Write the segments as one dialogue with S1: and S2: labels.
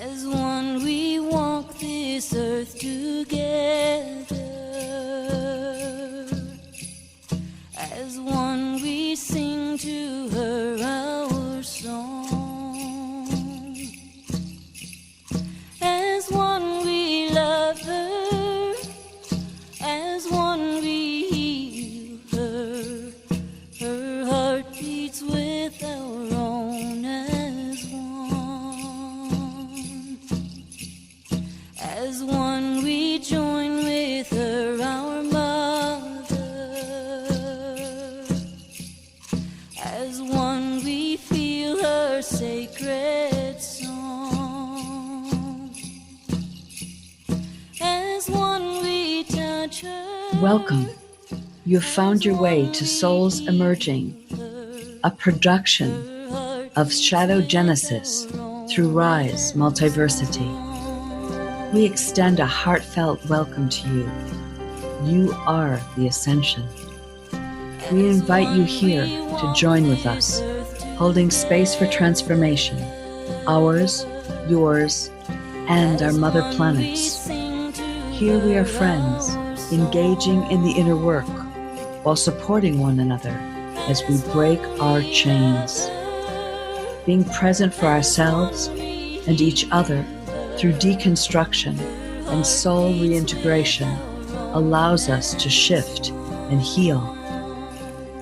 S1: As one we walk this earth together. As one we sing to her our song. As one we love her. As one we heal her. Her heart beats with our own as one. As one we join with her, our mother. As one we feel her sacred song. As one we touch her.
S2: Welcome. You've found your way to Souls Emerging, a production of Shadow Genesis through Rise Multiversity. We extend a heartfelt welcome to you. You are the Ascension. We invite you here to join with us, holding space for transformation, ours, yours, and our mother planets. Here we are friends, engaging in the inner work, while supporting one another as we break our chains. Being present for ourselves and each other through deconstruction and soul reintegration allows us to shift and heal.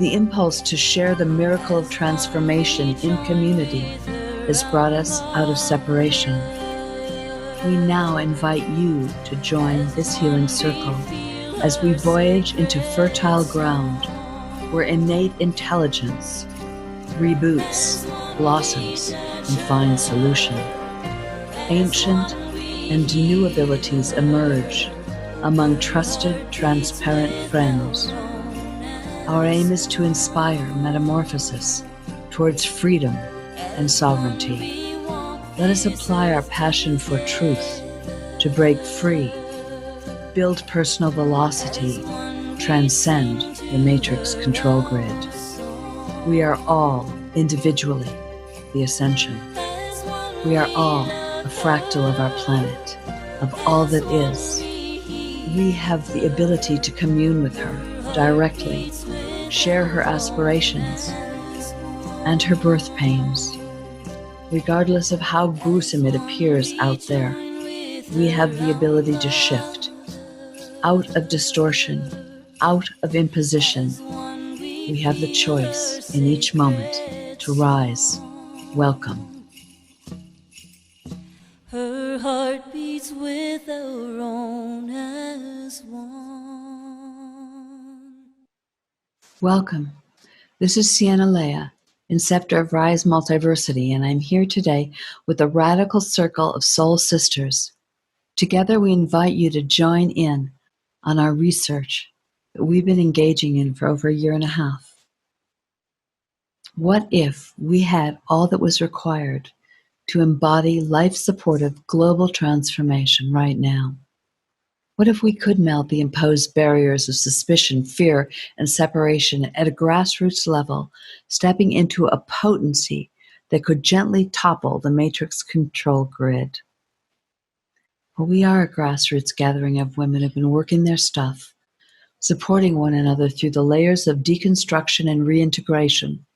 S2: The impulse to share the miracle of transformation in community has brought us out of separation. We now invite you to join this healing circle as we voyage into fertile ground where innate intelligence reboots, blossoms, and finds solution. Ancient and new abilities emerge among trusted, transparent friends. Our aim is to inspire metamorphosis towards freedom and sovereignty. Let us apply our passion for truth to break free, build personal velocity, transcend the matrix control grid. We are all individually the Ascension. We are all a fractal of our planet, of all that is. We have the ability to commune with her directly, share her aspirations and her birth pains. Regardless of how gruesome it appears out there, we have the ability to shift out of distortion, out of imposition. We have the choice in each moment to rise. Welcome.
S1: Her heart beats with our own as one.
S2: Welcome. This is Sienna Leah, Inceptor of Rise Multiversity, and I'm here today with a radical circle of soul sisters. Together we invite you to join in on our research that we've been engaging in for over a year and a half. What if we had all that was required to embody life-supportive global transformation right now? What if we could melt the imposed barriers of suspicion, fear, and separation at a grassroots level, stepping into a potency that could gently topple the matrix control grid? Well, we are a grassroots gathering of women who have been working their stuff, supporting one another through the layers of deconstruction and reintegration.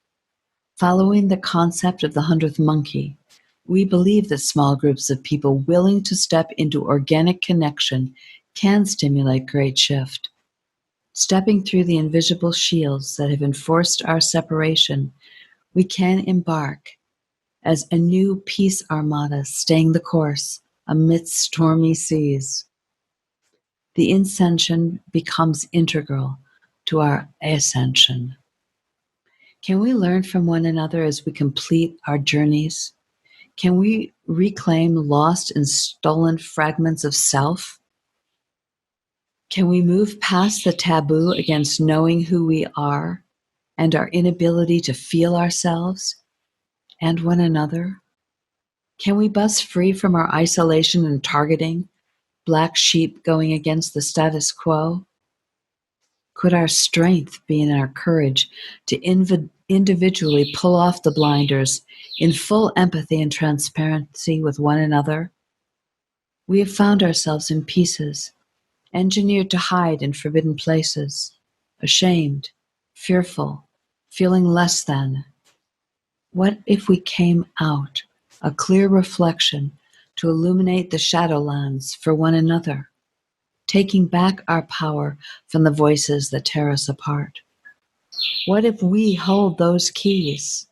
S2: Following the concept of the 100th monkey, we believe that small groups of people willing to step into organic connection can stimulate great shift. Stepping through the invisible shields that have enforced our separation, we can embark as a new peace armada staying the course amidst stormy seas. The ascension becomes integral to our ascension. Can we learn from one another as we complete our journeys? Can we reclaim lost and stolen fragments of self? Can we move past the taboo against knowing who we are and our inability to feel ourselves and one another? Can we bust free from our isolation and targeting, black sheep going against the status quo? Could our strength be in our courage to individually pull off the blinders in full empathy and transparency with one another, we have found ourselves in pieces, engineered to hide in forbidden places, ashamed, fearful, feeling less than. What if we came out, a clear reflection to illuminate the shadowlands for one another, taking back our power from the voices that tear us apart? What if we hold those keys?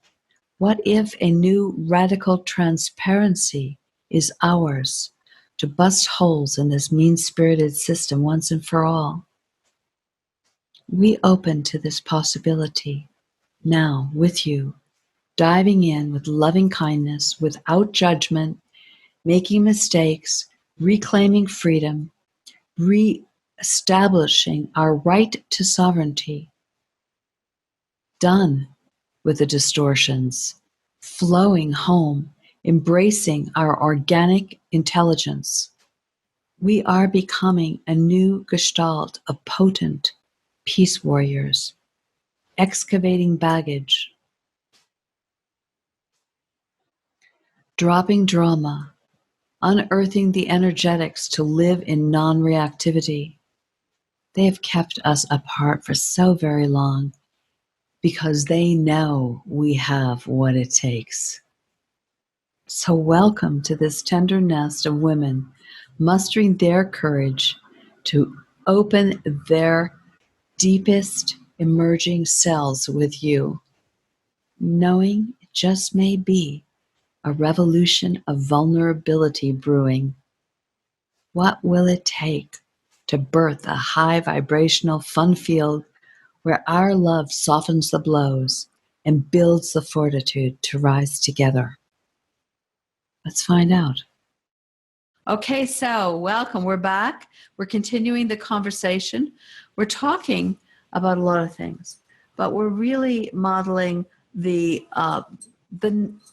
S2: What if a new radical transparency is ours to bust holes in this mean-spirited system once and for all? We open to this possibility now with you, diving in with loving kindness, without judgment, making mistakes, reclaiming freedom, re-establishing our right to sovereignty. Done with the distortions, flowing home, embracing our organic intelligence. We are becoming a new gestalt of potent peace warriors, excavating baggage, dropping drama, unearthing the energetics to live in non-reactivity. They have kept us apart for so very long because they know we have what it takes. So welcome to this tender nest of women mustering their courage to open their deepest emerging selves with you, knowing it just may be a revolution of vulnerability brewing. What will it take to birth a high vibrational fun field where our love softens the blows and builds the fortitude to rise together? Let's find out. Okay, so welcome. We're back. We're continuing the conversation. We're talking about a lot of things, but we're really modeling the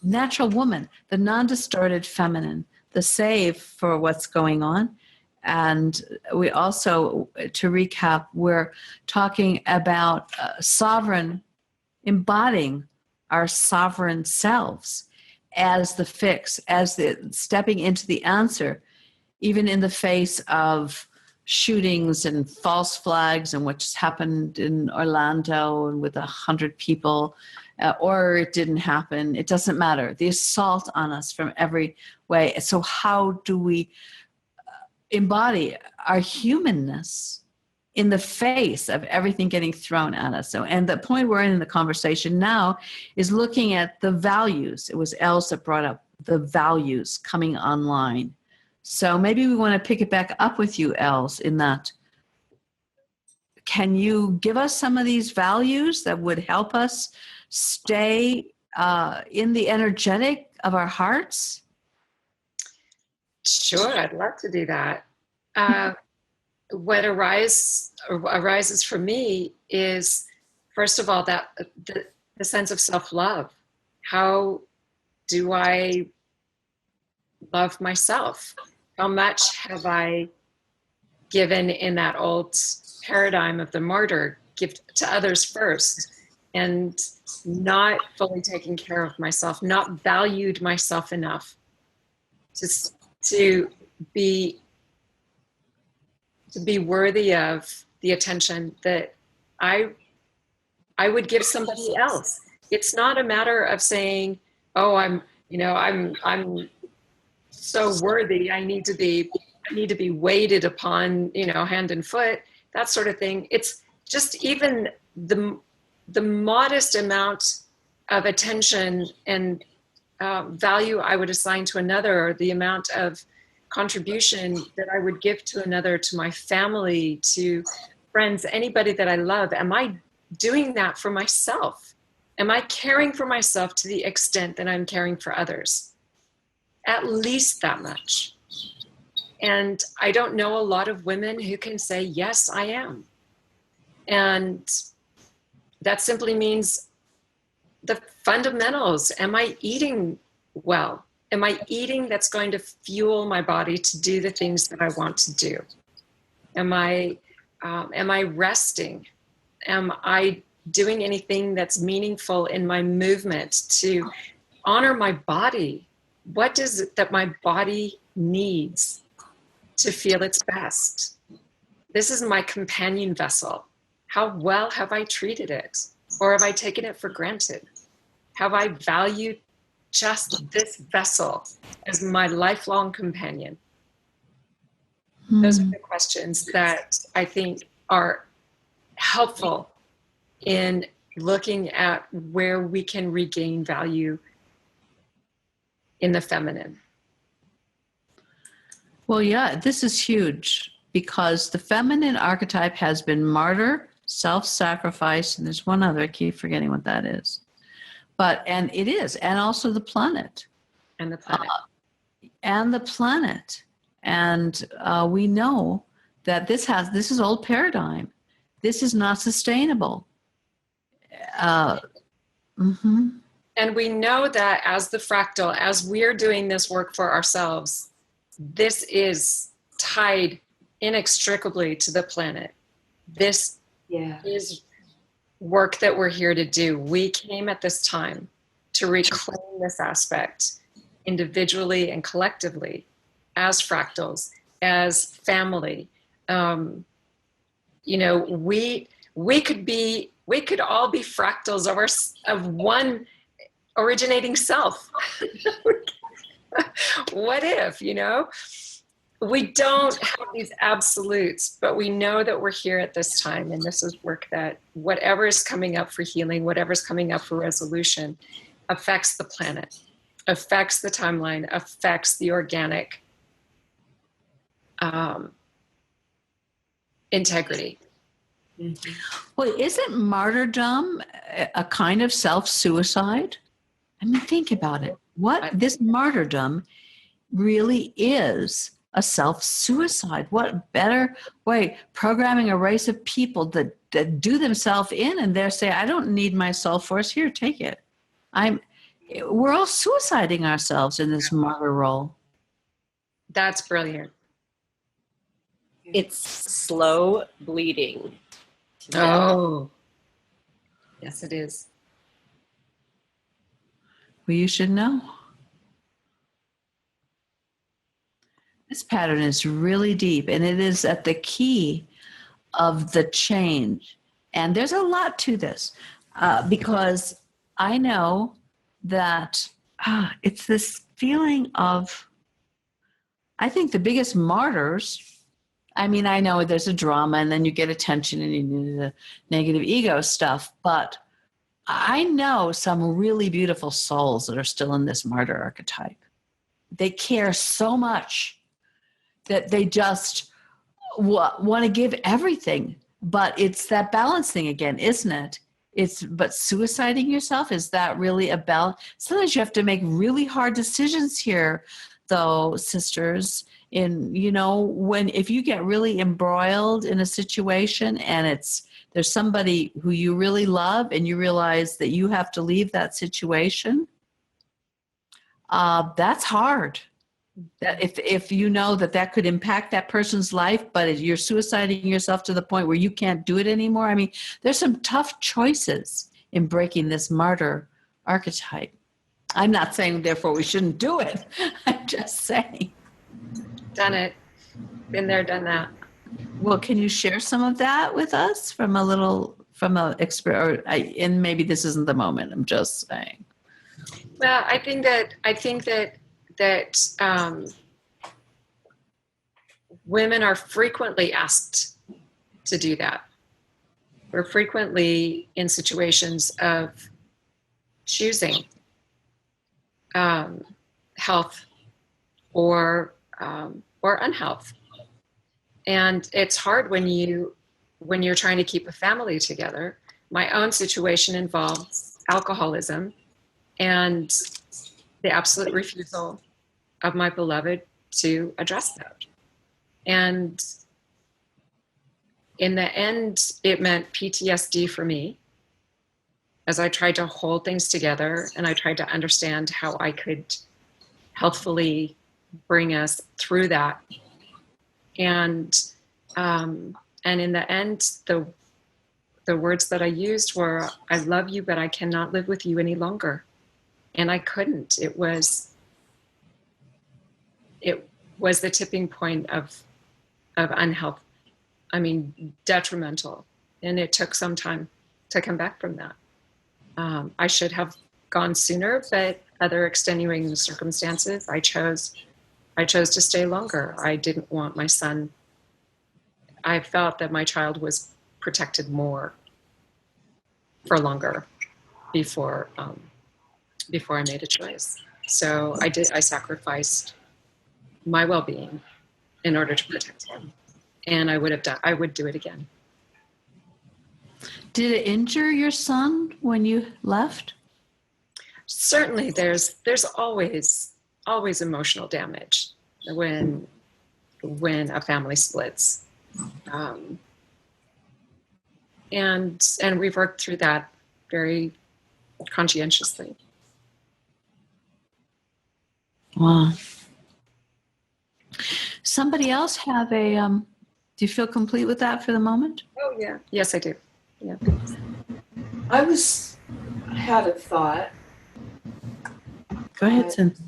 S2: natural woman, the non-distorted feminine, the save for what's going on. And we also, to recap, we're talking about sovereign, embodying our sovereign selves as the fix, as the stepping into the answer, even in the face of shootings and false flags and what's happened in Orlando and with 100 people, or it didn't happen. It doesn't matter. The assault on us from every way. So how do we embody our humanness in the face of everything getting thrown at us? So, and the point we're in the conversation now is looking at the values. It was Els that brought up the values coming online. So maybe we want to pick it back up with you, Els, in that. Can you give us some of these values that would help us stay in the energetic of our hearts?
S3: Sure, I'd love to do that. What arises for me is, first of all, that the sense of self-love. How do I love myself? How much have I given in that old paradigm of the martyr, give to others first, and not fully taking care of myself, not valued myself enough to be worthy of the attention that I would give somebody else. It's not a matter of saying, oh, I'm so worthy, I need to be weighted upon, hand and foot, that sort of thing. It's just even the modest amount of attention and value I would assign to another, or the amount of contribution that I would give to another, to my family, to friends, anybody that I love. Am I doing that for myself? Am I caring for myself to the extent that I'm caring for others? At least that much. And I don't know a lot of women who can say, yes, I am. And that simply means the fundamentals. Am I eating well? Am I eating that's going to fuel my body to do the things that I want to do? Am I resting? Am I doing anything that's meaningful in my movement, to honor my body. What is it that my body needs to feel its best? This is my companion vessel. How well have I treated it? Or have I taken it for granted? Have I valued just this vessel as my lifelong companion? Those are the questions that I think are helpful in looking at where we can regain value in the feminine.
S2: Well, yeah, this is huge because the feminine archetype has been martyr, self-sacrifice, and there's one other, I keep forgetting what that is. And it is, and also the planet.
S3: And the planet.
S2: And we know that this is old paradigm. This is not sustainable.
S3: And we know that as the fractal, as we're doing this work for ourselves, this is tied inextricably to the planet. This is work that we're here to do. We came at this time to reclaim this aspect individually and collectively, as fractals, as family. You know, we could all be fractals of one originating self. What if, you know? We don't have these absolutes, but we know that we're here at this time, and this is work that whatever is coming up for healing, whatever's coming up for resolution, affects the planet, affects the timeline, affects the organic integrity.
S2: Well, isn't martyrdom a kind of self-suicide? I mean, think about it. This martyrdom really is a self-suicide. What better way? Programming a race of people that do themselves in, and they say, I don't need my soul force. Here, take it. We're all suiciding ourselves in this martyr role.
S3: That's brilliant.
S4: It's slow bleeding.
S3: Oh, yes, it is.
S2: Well, you should know. This pattern is really deep, and it is at the key of the change. And there's a lot to this because I know that it's this feeling of, I think the biggest martyrs, I mean, I know there's a drama and then you get attention and you do the negative ego stuff, but I know some really beautiful souls that are still in this martyr archetype. They care so much that they just want to give everything. But it's that balance thing again, isn't it? But suiciding yourself, is that really a balance? Sometimes you have to make really hard decisions here, though, sisters. If you get really embroiled in a situation and there's somebody who you really love and you realize that you have to leave that situation, that's hard. That if you know that could impact that person's life, but you're suiciding yourself to the point where you can't do it anymore. I mean, there's some tough choices in breaking this martyr archetype. I'm not saying, therefore, we shouldn't do it. I'm just saying.
S3: Done it. Been there, done that.
S2: Well, can you share some of that with us and maybe this isn't the moment. I'm just saying.
S3: Well, I think that women are frequently asked to do that. We're frequently in situations of choosing health or unhealth, and it's hard when you're trying to keep a family together. My own situation involves alcoholism and the absolute refusal of my beloved to address that. And in the end, it meant PTSD for me as I tried to hold things together and I tried to understand how I could healthfully bring us through that. And in the end, the the words that I used were, I love you, but I cannot live with you any longer. And I couldn't. It was the tipping point of unhealth. I mean, detrimental. And it took some time to come back from that. I should have gone sooner, but other extenuating circumstances, I chose to stay longer. I didn't want my son. I felt that my child was protected more for longer before I made a choice. So I sacrificed my well-being in order to protect him. And I would do it again.
S2: Did it injure your son when you left?
S3: Certainly there's always emotional damage when a family splits. And we've worked through that very conscientiously.
S2: Wow. Somebody else have a, do you feel complete with that for the moment?
S3: Oh yeah. Yes, I do. Yeah.
S5: I had a thought.
S2: Go ahead, Cynthia.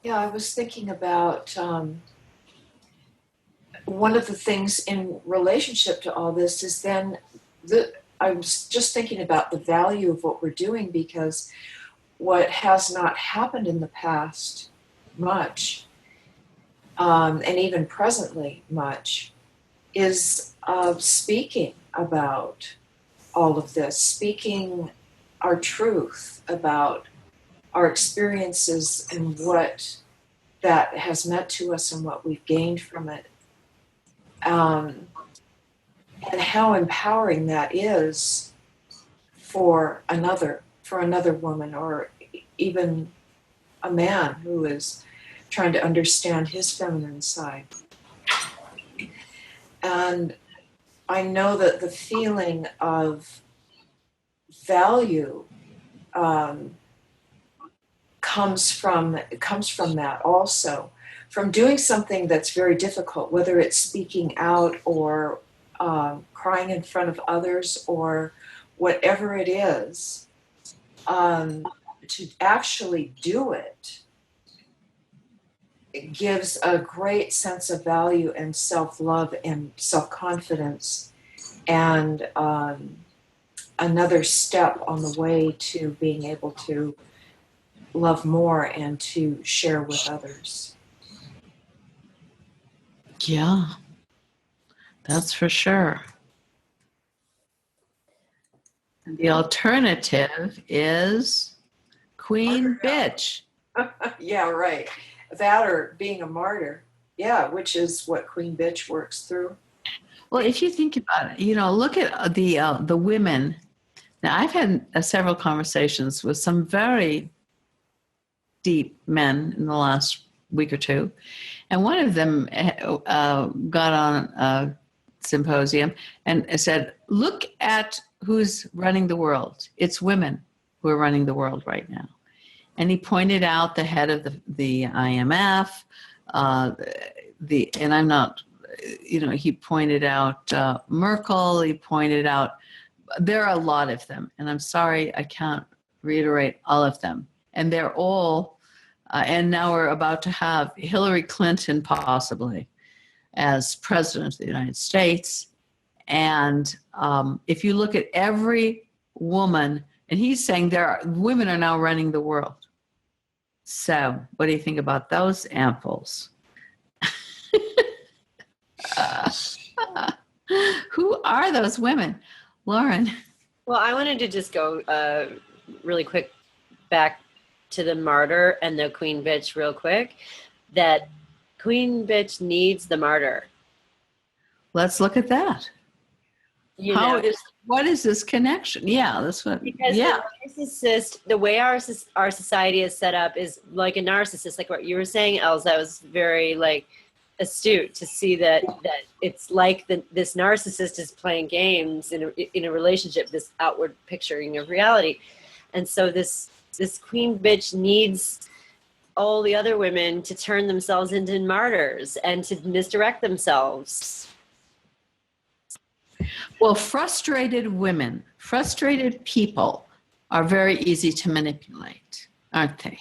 S5: Yeah, I was thinking about one of the things in relationship to all this is then I was just thinking about the value of what we're doing, because what has not happened in the past much, and even presently much, is speaking about all of this, speaking our truth about our experiences and what that has meant to us and what we've gained from it. And how empowering that is for another woman, or even a man who is trying to understand his feminine side. And I know that the feeling of value comes from that also, from doing something that's very difficult, whether it's speaking out or crying in front of others or whatever it is, to actually do it. It gives a great sense of value and self-love and self-confidence, and another step on the way to being able to love more and to share with others.
S2: Yeah, that's for sure. And the alternative is Queen Bitch.
S5: Yeah, right. That or being a martyr. Yeah, which is what Queen Bitch works through.
S2: Well, if you think about it, look at the women. Now, I've had several conversations with some very deep men in the last week or two, and one of them got on a symposium and said, "Look at who's running the world. It's women who are running the world right now." And he pointed out the head of the IMF, and I'm not, he pointed out Merkel, he pointed out, there are a lot of them, and I'm sorry I can't reiterate all of them. And they're all, and now we're about to have Hillary Clinton possibly as president of the United States. And if you look at every woman, and he's saying women are now running the world. So what do you think about those amples? Who are those women? Lauren?
S4: Well, I wanted to just go really quick back to the martyr and the Queen Bitch real quick. That Queen Bitch needs the martyr.
S2: Let's look at that. What is this connection? Yeah, that's what.
S4: Because the narcissist, the way our society is set up is like a narcissist, like what you were saying, Els. That was very astute to see that it's like this narcissist is playing games in a relationship, this outward picturing of reality, and so this Queen Bitch needs all the other women to turn themselves into martyrs and to misdirect themselves.
S6: Well, frustrated women, frustrated people are very easy to manipulate, aren't they?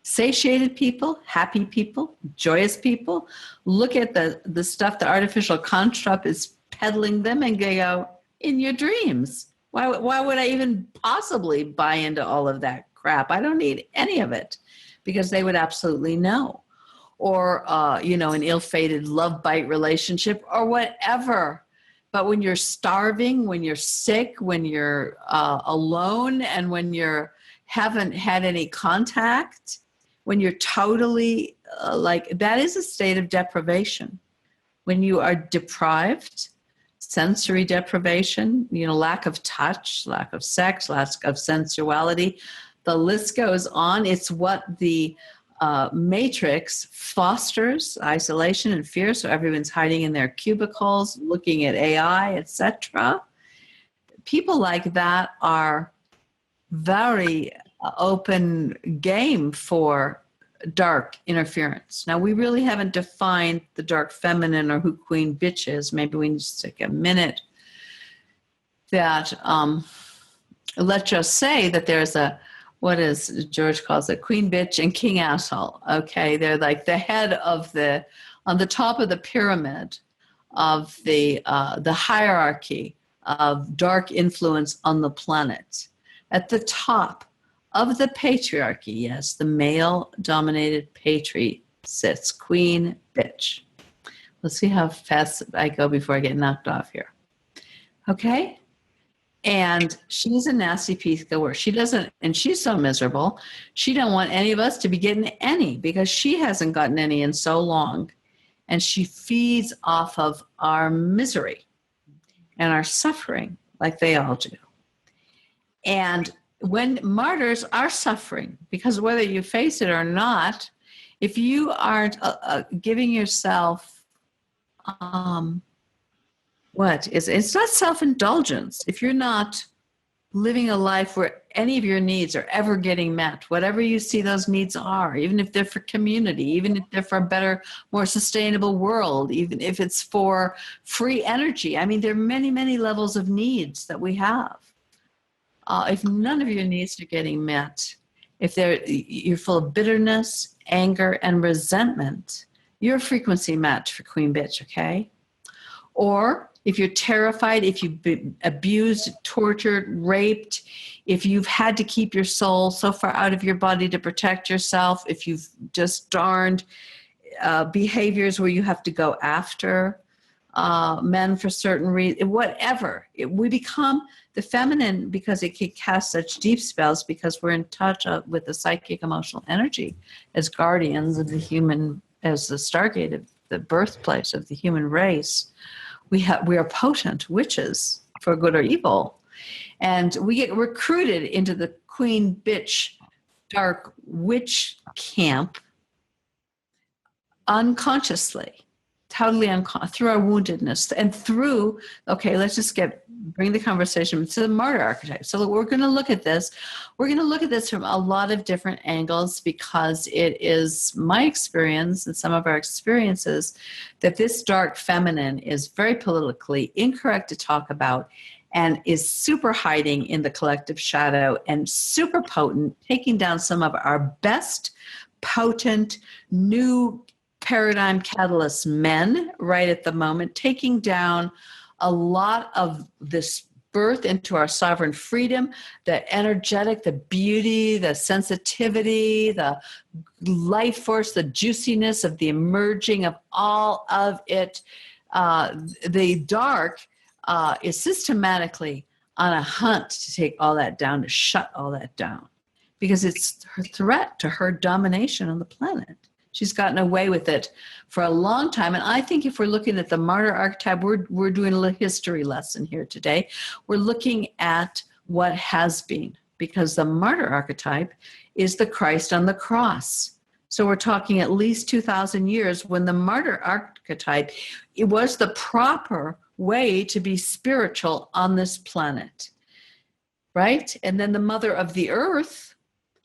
S6: Satiated people, happy people, joyous people, look at the stuff the artificial construct is peddling them and they go, in your dreams. Why would I even possibly buy into all of that crap? I don't need any of it, because they would absolutely know. Or, an ill-fated love bite relationship or whatever. But when you're starving, when you're sick, when you're alone, and when you haven't had any contact, when you're totally that is a state of deprivation. When you are deprived, sensory deprivation, lack of touch, lack of sex, lack of sensuality, the list goes on. It's what the matrix fosters, isolation and fear. So everyone's hiding in their cubicles, looking at AI, etc. People like that are very open game for dark interference. Now, we really haven't defined the dark feminine or who queen bitch is. Maybe we need to take a minute. That let's just say that there's what is George calls it, queen bitch and king asshole. Okay, they're like the head of on the top of the pyramid of the hierarchy of dark influence on the planet. At the top of the patriarchy, yes, the male-dominated patri sits queen bitch. Let's see how fast I go before I get knocked off here. Okay? And she's a nasty piece of work. She doesn't, and she's so miserable. She don't want any of us to be getting any, because she hasn't gotten any in so long. And she feeds off of our misery and our suffering, like they all do. And when martyrs are suffering, because whether you face it or not, if you aren't giving yourself it's not self-indulgence. If you're not living a life where any of your needs are ever getting met, whatever you see those needs are, even if they're for community, even if they're for a better, more sustainable world, even if it's for free energy. I mean, there are many, many levels of needs that we have. If none of your needs are getting met, if you're full of bitterness, anger, and resentment, you're a frequency match for queen bitch, okay? Or if you're terrified, if you've been abused, tortured, raped, if you've had to keep your soul so far out of your body to protect yourself, if you've just darned behaviors where you have to go after men for certain reasons, whatever. We become the feminine because it can cast such deep spells, because we're in touch with the psychic emotional energy as guardians of the human, as the Stargate of the birthplace of the human race. We are potent witches for good or evil. And we get recruited into the queen bitch dark witch camp unconsciously, totally through our woundedness and through, okay, let's just bring the conversation to the martyr archetype. So we're going to look at this. We're going to look at this from a lot of different angles, because it is my experience and some of our experiences that this dark feminine is very politically incorrect to talk about, and is super hiding in the collective shadow and super potent, taking down some of our best potent new paradigm catalyst men right at the moment, taking down a lot of this birth into our sovereign freedom, the energetic, the beauty, the sensitivity, the life force, the juiciness of the emerging of all of it. The dark is systematically on a hunt to take all that down, to shut all that down, because it's her threat to her domination on the planet. She's gotten away with it for a long time. And I think if we're looking at the martyr archetype, we're doing a little history lesson here today. We're looking at what has been, because the martyr archetype is the Christ on the cross. So we're talking at least 2,000 years when the martyr archetype, it was the proper way to be spiritual on this planet, right? And then the mother of the earth,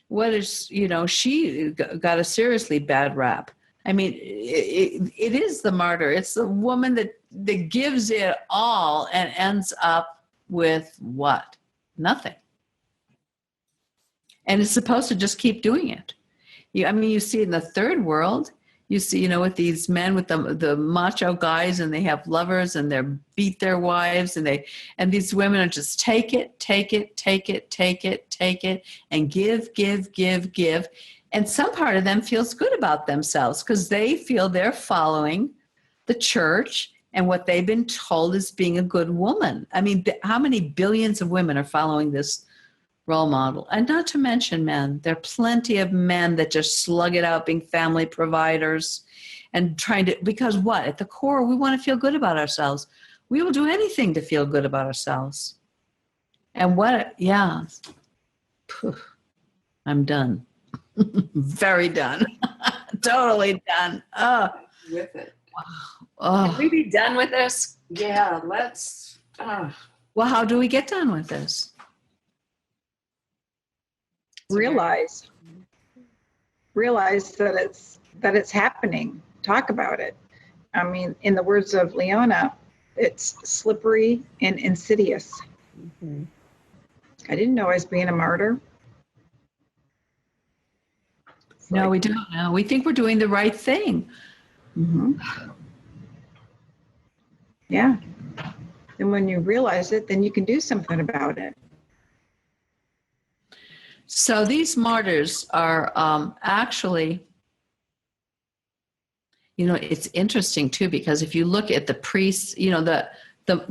S6: what is, she got a seriously bad rap. I mean, it is the martyr. It's the woman that that gives it all and ends up with what? Nothing. And it's supposed to just keep doing it. You see in the third world, you see, with these men with the macho guys, and they have lovers, and they beat their wives, and these women are just take it, and give. And some part of them feels good about themselves because they feel they're following the church and what they've been told is being a good woman. I mean, how many billions of women are following this role model? And not to mention men. There are plenty of men that just slug it out being family providers and trying to, because what? At the core, we want to feel good about ourselves. We will do anything to feel good about ourselves. And I'm done. Very done. Totally done.
S5: With it.
S3: Can we be done with this?
S5: Yeah, let's.
S6: Well, how do we get done with this?
S7: Realize that it's happening. Talk about it. I mean, in the words of Leona, it's slippery and insidious.
S3: Mm-hmm.
S7: I didn't know I was being a martyr.
S6: No, we don't know. We think we're doing the right thing.
S7: Mm-hmm. Yeah. And when you realize it, then you can do something about it.
S6: So these martyrs are actually, it's interesting too, because if you look at the priests, the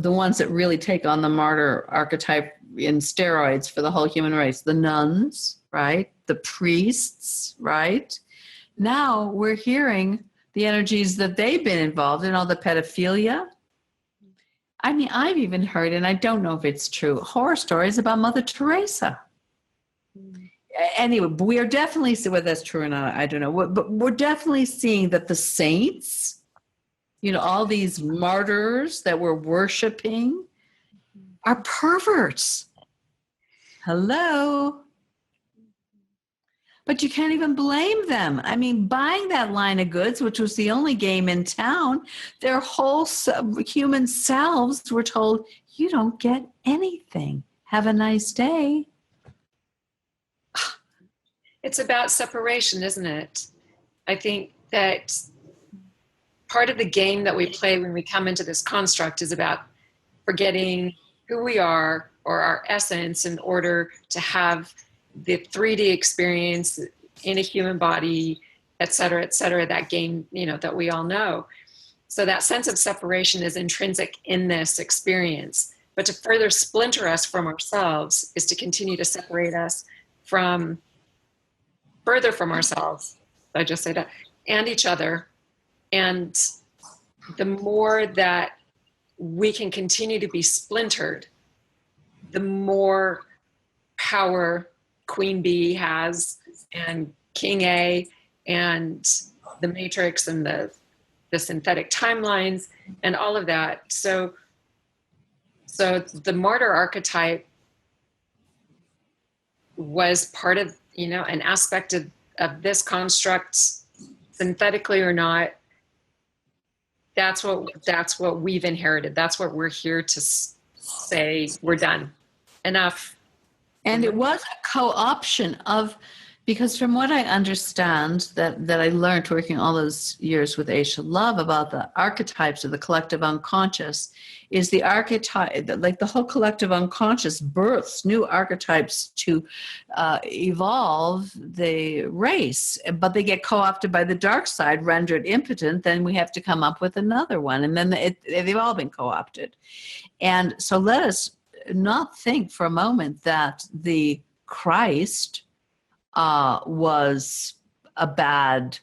S6: ones that really take on the martyr archetype in steroids for the whole human race, the nuns, right? The priests, right? Now we're hearing the energies that they've been involved in, all the pedophilia. I mean, I've even heard, and I don't know if it's true, horror stories about Mother Teresa. Anyway, we are definitely, whether that's true or not, I don't know, but we're definitely seeing that the saints, all these martyrs that we're worshiping are perverts. Hello. But you can't even blame them. I mean, buying that line of goods, which was the only game in town, their whole human selves were told, you don't get anything. Have a nice day.
S3: It's about separation, isn't it? I think that part of the game that we play when we come into this construct is about forgetting who we are or our essence in order to have the 3D experience in a human body, et cetera, that game, that we all know. So that sense of separation is intrinsic in this experience. But to further splinter us from ourselves is to continue to separate us further from ourselves, I just say that, and each other. And the more that we can continue to be splintered, the more power Queen Bee has, and King A, and the Matrix, and the synthetic timelines, and all of that. So the martyr archetype was part of, an aspect of this construct, synthetically or not. That's what we've inherited. That's what we're here to say. We're done. Enough.
S6: And it was a co-option of, because from what I understand that I learned working all those years with Aisha Love about the archetypes of the collective unconscious, is the archetype, like the whole collective unconscious births new archetypes to evolve the race, but they get co-opted by the dark side, rendered impotent, then we have to come up with another one. And then they've all been co-opted. And so let us not think for a moment that the Christ was a bad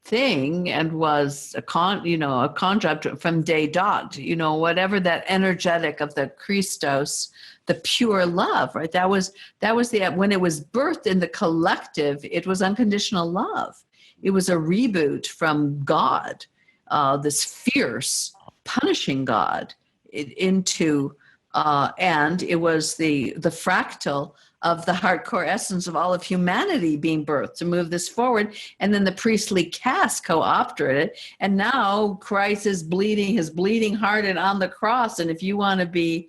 S6: thing and was a concept from day dot, whatever that energetic of the Christos, the pure love, right? That was when it was birthed in the collective, it was unconditional love. It was a reboot from God, this fierce, punishing God, into and it was the fractal of the hardcore essence of all of humanity being birthed to move this forward. And then the priestly caste co-opted it. And now Christ is bleeding his bleeding heart and on the cross. And if you want to be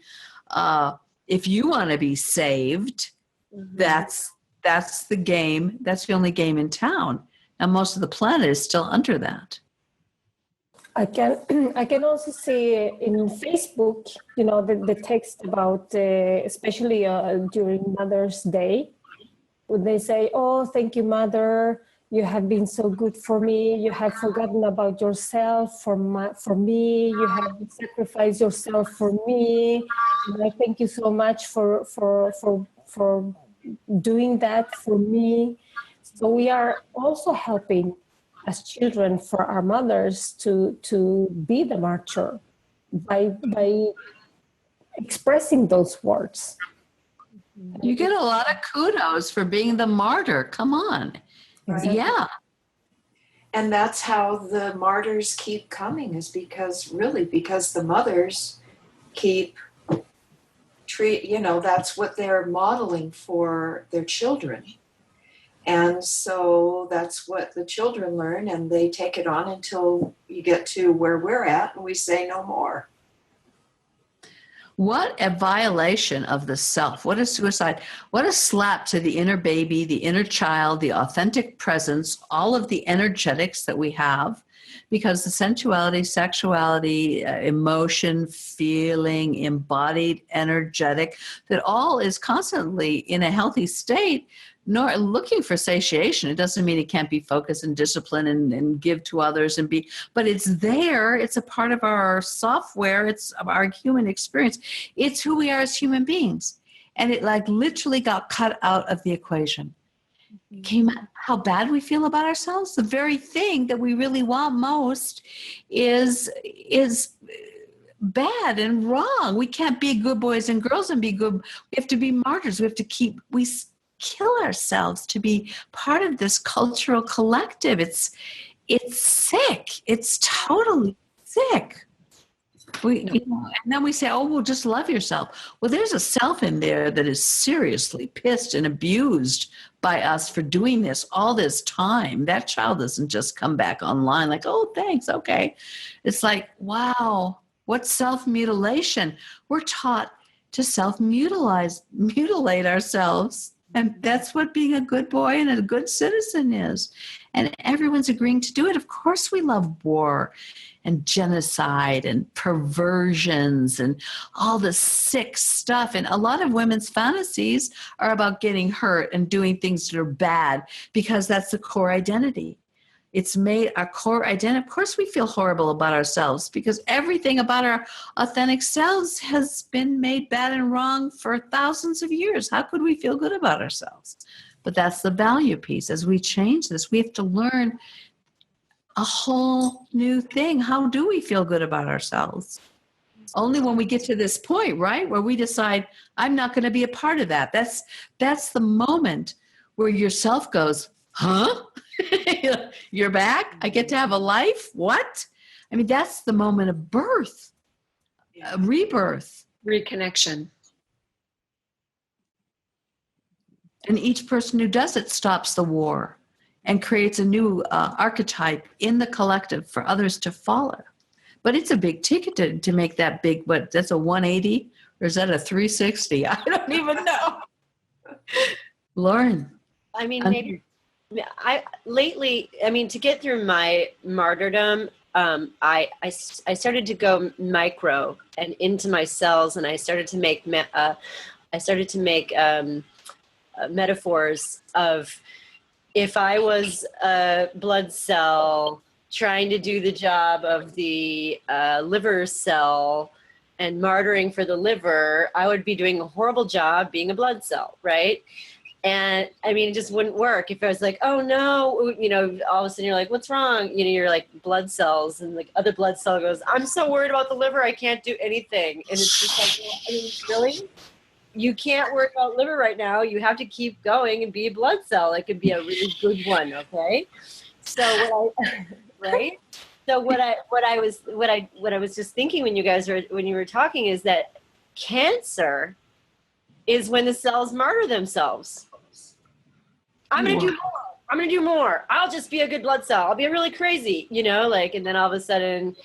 S6: saved, that's the game. That's the only game in town. And most of the planet is still under that.
S8: I can also see in Facebook, the text about, especially during Mother's Day, when they say, "Oh, thank you, Mother. You have been so good for me. You have forgotten about yourself for me. You have sacrificed yourself for me. And I thank you so much for doing that for me." So we are also helping as children for our mothers to be the martyr by expressing those words.
S6: You get a lot of kudos for being the martyr. Come on.
S8: Exactly.
S6: Yeah.
S5: And that's how the martyrs keep coming, is because the mothers keep that's what they're modeling for their children. And so that's what the children learn, and they take it on until you get to where we're at and we say no more.
S6: What a violation of the self. What a suicide. What a slap to the inner baby, the inner child, the authentic presence, all of the energetics that we have. Because the sensuality, sexuality, emotion, feeling, embodied, energetic, that all is constantly in a healthy state, nor looking for satiation. It doesn't mean it can't be focused and disciplined and give to others but it's there. It's a part of our software. It's our human experience. It's who we are as human beings. And it literally got cut out of the equation. Came out how bad we feel about ourselves. The very thing that we really want most is bad and wrong. We can't be good boys and girls and be good. We have to be martyrs. We kill ourselves to be part of this cultural collective. It's sick. It's totally sick. And then we say, "Oh, well, just love yourself." Well, there's a self in there that is seriously pissed and abused by us for doing this all this time. That child doesn't just come back online like, "Oh, thanks, okay." It's like, wow, what self-mutilation. We're taught to self-mutilate ourselves. And that's what being a good boy and a good citizen is. And everyone's agreeing to do it. Of course we love war and genocide and perversions and all this sick stuff. And a lot of women's fantasies are about getting hurt and doing things that are bad because that's the core identity. It's made our core identity. Of course we feel horrible about ourselves because everything about our authentic selves has been made bad and wrong for thousands of years. How could we feel good about ourselves? But that's the value piece. As we change this, we have to learn a whole new thing. How do we feel good about ourselves? Only when we get to this point, right, where we decide, I'm not going to be a part of that. That's the moment where your self goes, huh? You're back? I get to have a life? What? I mean, that's the moment of birth, rebirth.
S3: Reconnection.
S6: And each person who does it stops the war and creates a new archetype in the collective for others to follow. But it's a big ticket to make that big, that's a 180 or is that a 360? I don't even know. Lauren.
S4: I mean, maybe to get through my martyrdom, I started to go micro and into my cells, and I started to make metaphors of if I was a blood cell trying to do the job of the liver cell and martyring for the liver, I would be doing a horrible job being a blood cell, right? And I mean, it just wouldn't work if I was like, oh no, all of a sudden you're like, what's wrong? You're like blood cells, and like other blood cell goes, I'm so worried about the liver, I can't do anything. And it's just like, really? You can't worry about liver right now. You have to keep going and be a blood cell. It could be a really good one, okay? So right? So what I was just thinking when you were talking is that cancer is when the cells murder themselves. I'm going to do more. I'm going to do more. I'll just be a good blood cell. I'll be really crazy, you know, like, and then all of a sudden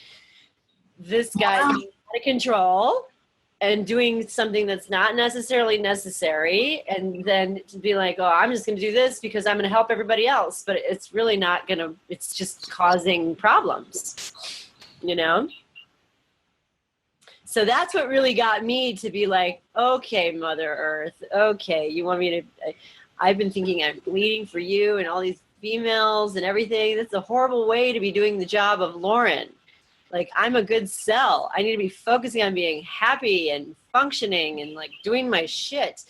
S4: this guy is out of control and doing something that's not necessarily necessary. And then to be like, oh, I'm just going to do this because I'm going to help everybody else. But it's really not going to, it's just causing problems, you know? So that's what really got me to be like, okay, Mother Earth, okay, you want me to, I've been thinking I'm bleeding for you and all these females and everything. That's a horrible way to be doing the job of Lauren. Like, I'm a good cell. I need to be focusing on being happy and functioning and like doing my shit.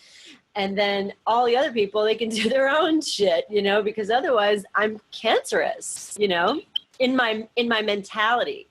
S4: And then all the other people, they can do their own shit, you know, because otherwise I'm cancerous, you know, in my mentality.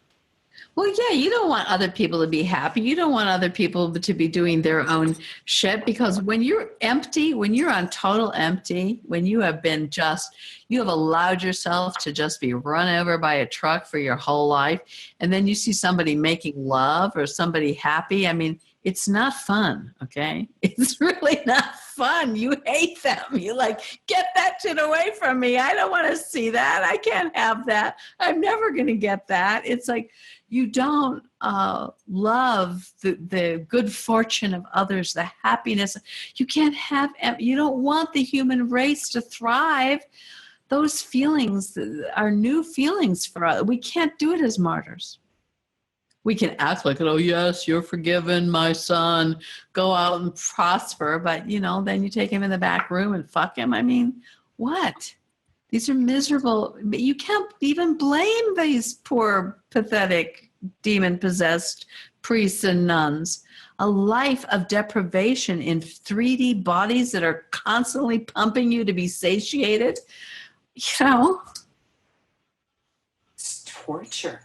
S6: Well, yeah, you don't want other people to be happy. You don't want other people to be doing their own shit, because when you're empty, when you're on total empty, when you have been just, you have allowed yourself to just be run over by a truck for your whole life, and then you see somebody making love or somebody happy. I mean, it's not fun, okay? It's really not fun. You hate them. You like, get that shit away from me. I don't want to see that. I can't have that. I'm never going to get that. It's like, you don't love the good fortune of others, the happiness. You can't have, you don't want the human race to thrive. Those feelings are new feelings for us. We can't do it as martyrs. We can act like, oh, yes, you're forgiven, my son. Go out and prosper. But, you know, then you take him in the back room and fuck him. I mean, what? These are miserable. But you can't even blame these poor, pathetic, demon-possessed priests and nuns. A life of deprivation in 3D bodies that are constantly pumping you to be satiated. You know?
S5: It's torture.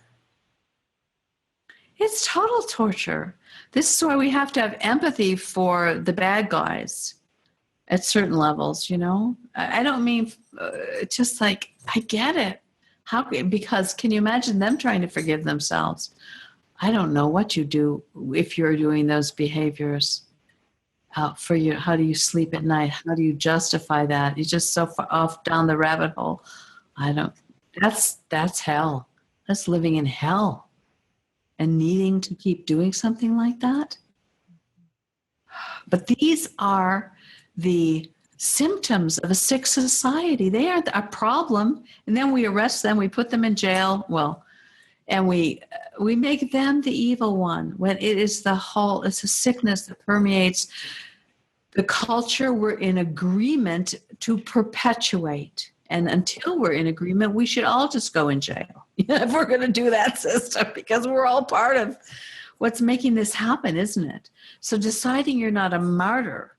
S6: It's total torture. This is why we have to have empathy for the bad guys at certain levels, you know? I don't mean just like, I get it. How? Because can you imagine them trying to forgive themselves? I don't know what you do if you're doing those behaviors. For you, how do you sleep at night? How do you justify that? You're just so far off down the rabbit hole. That's hell. That's living in hell. And needing to keep doing something like that. But these are the symptoms of a sick society. They are a problem. And then we arrest them, we put them in jail, well, and we make them the evil one, when it is it's a sickness that permeates the culture we're in agreement to perpetuate. And until we're in agreement, we should all just go in jail if we're going to do that system, because we're all part of what's making this happen, isn't it? So deciding you're not a martyr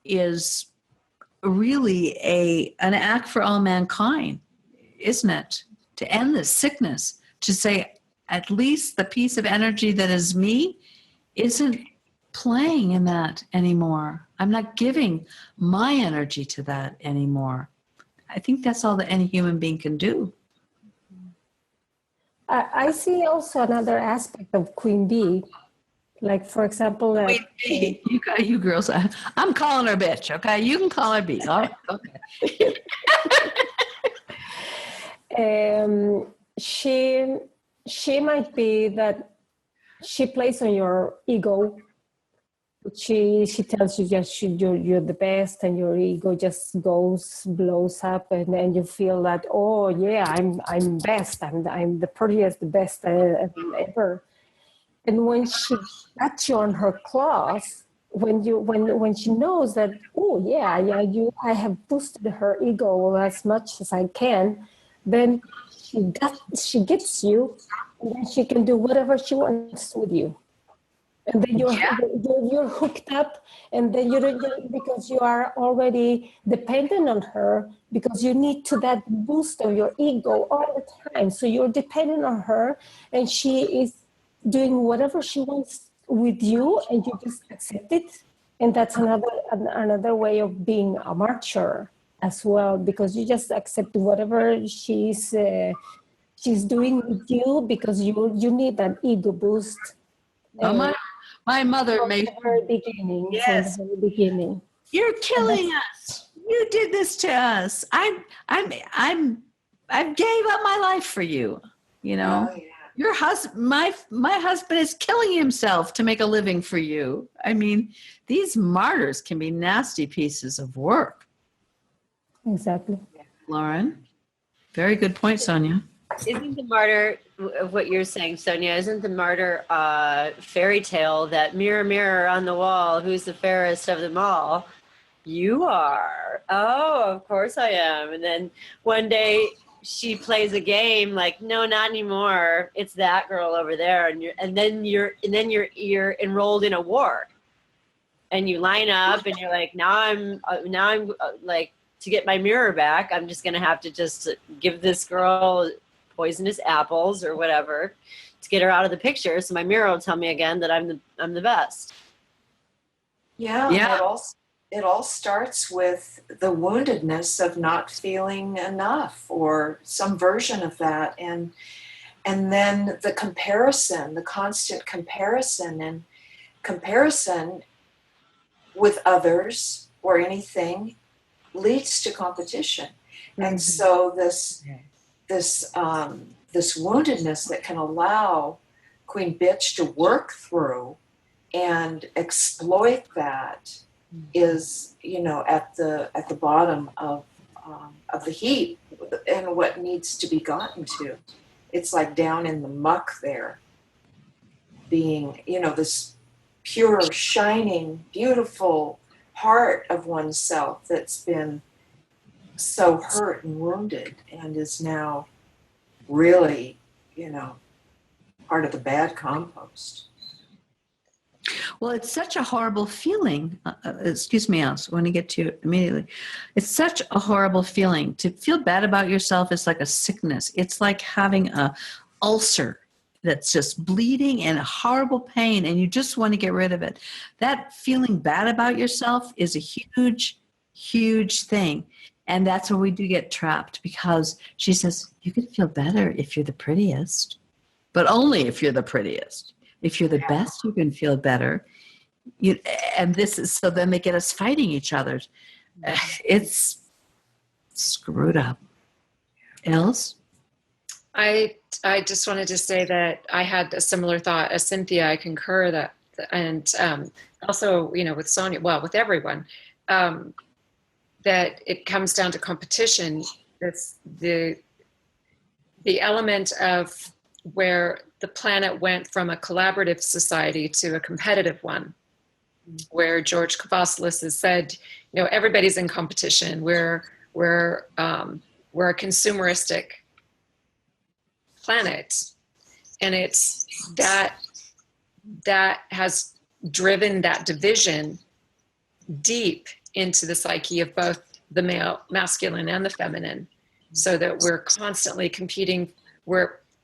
S6: is really an act for all mankind, isn't it? To end this sickness, to say at least the piece of energy that is me isn't playing in that anymore. I'm not giving my energy to that anymore. I think that's all that any human being can do.
S8: I see also another aspect of Queen Bee. Like, for example,
S6: Queen Bee. You girls, I'm calling her bitch, okay? You can call her Bee. All right, okay.
S8: She might be that she plays on your ego. She tells you just you're the best, and your ego just blows up, and then you feel that, oh yeah, I'm best, I'm the prettiest, the best ever. And when she got you on her claws, when she knows that, oh yeah, I have boosted her ego as much as I can, then she gets you, and then she can do whatever she wants with you. And then you're hooked up, and then because you are already dependent on her, because you need that boost of your ego all the time. So you're dependent on her, and she is doing whatever she wants with you, and you just accept it. And that's another way of being a martyr as well, because you just accept whatever she's doing with you, because you need that ego boost.
S6: My mother
S8: from
S6: made.
S8: the very beginning.
S6: Yes.
S8: From the very beginning.
S6: You're killing us. You did this to us. I gave up my life for you. You know,
S5: Oh, yeah.
S6: your husband, my husband is killing himself to make a living for you. I mean, these martyrs can be nasty pieces of work.
S8: Exactly.
S6: Lauren, very good point, Sonia.
S4: Isn't the martyr of what you're saying, Sonia? Isn't the martyr fairy tale that mirror, mirror on the wall, who's the fairest of them all? You are. Oh, of course I am. And then one day she plays a game like, no, not anymore. It's that girl over there, and then you're enrolled in a war, and you line up, and you're like, now I'm like, to get my mirror back, I'm just gonna have to just give this girl poisonous apples or whatever to get her out of the picture, so my mirror will tell me again that I'm the best.
S5: Yeah,
S6: Yeah.
S5: It all starts with the woundedness of not feeling enough or some version of that, and then the comparison, the constant comparison, and comparison with others or anything leads to competition. And so this woundedness that can allow Queen Bitch to work through and exploit that is, at the bottom of the heap, and what needs to be gotten to. It's like down in the muck there, being, this pure, shining, beautiful heart of oneself that's been so hurt and wounded and is now really, part of the bad compost.
S6: Well, it's such a horrible feeling. Excuse me, I want to get to it immediately. It's such a horrible feeling. To feel bad about yourself is like a sickness. It's like having a ulcer that's just bleeding and horrible pain, and you just want to get rid of it. That feeling bad about yourself is a huge, huge thing. And that's where we do get trapped, because she says, you can feel better if you're the prettiest, but only if you're the prettiest. If you're the best, you can feel better. And this is, so then they get us fighting each other. It's screwed up. Else?
S3: I just wanted to say that I had a similar thought as Cynthia. I concur that, and also, with Sonia, well, with everyone, that it comes down to competition. That's the element of where the planet went from a collaborative society to a competitive one, where George Kavasilis has said, everybody's in competition. We're a consumeristic planet, and it's that has driven that division deep into the psyche of both the masculine and the feminine, so that we're constantly competing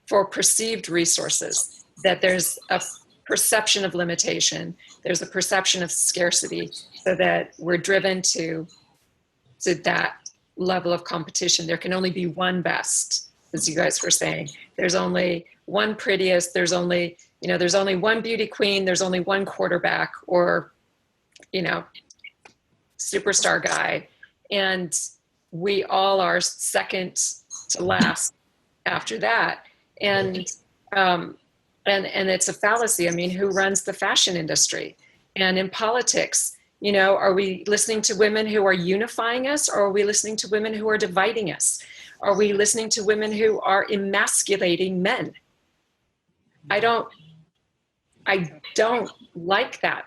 S3: for perceived resources, that there's a perception of limitation, there's a perception of scarcity, so that we're driven to that level of competition. There can only be one best, as you guys were saying. There's only one prettiest, there's only one beauty queen, there's only one quarterback, or, superstar guy. And we all are second to last after that. And it's a fallacy. I mean, who runs the fashion industry? And in politics, are we listening to women who are unifying us, or are we listening to women who are dividing us? Are we listening to women who are emasculating men? I don't like that.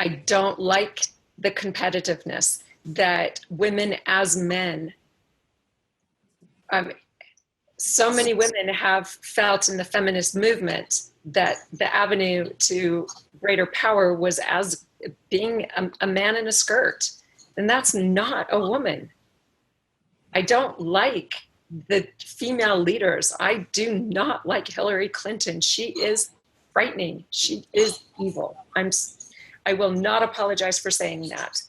S3: I don't like the competitiveness that women as men, so many women have felt in the feminist movement that the avenue to greater power was as being a man in a skirt. And that's not a woman. I don't like the female leaders. I do not like Hillary Clinton. She is frightening. She is evil. I will not apologize for saying that.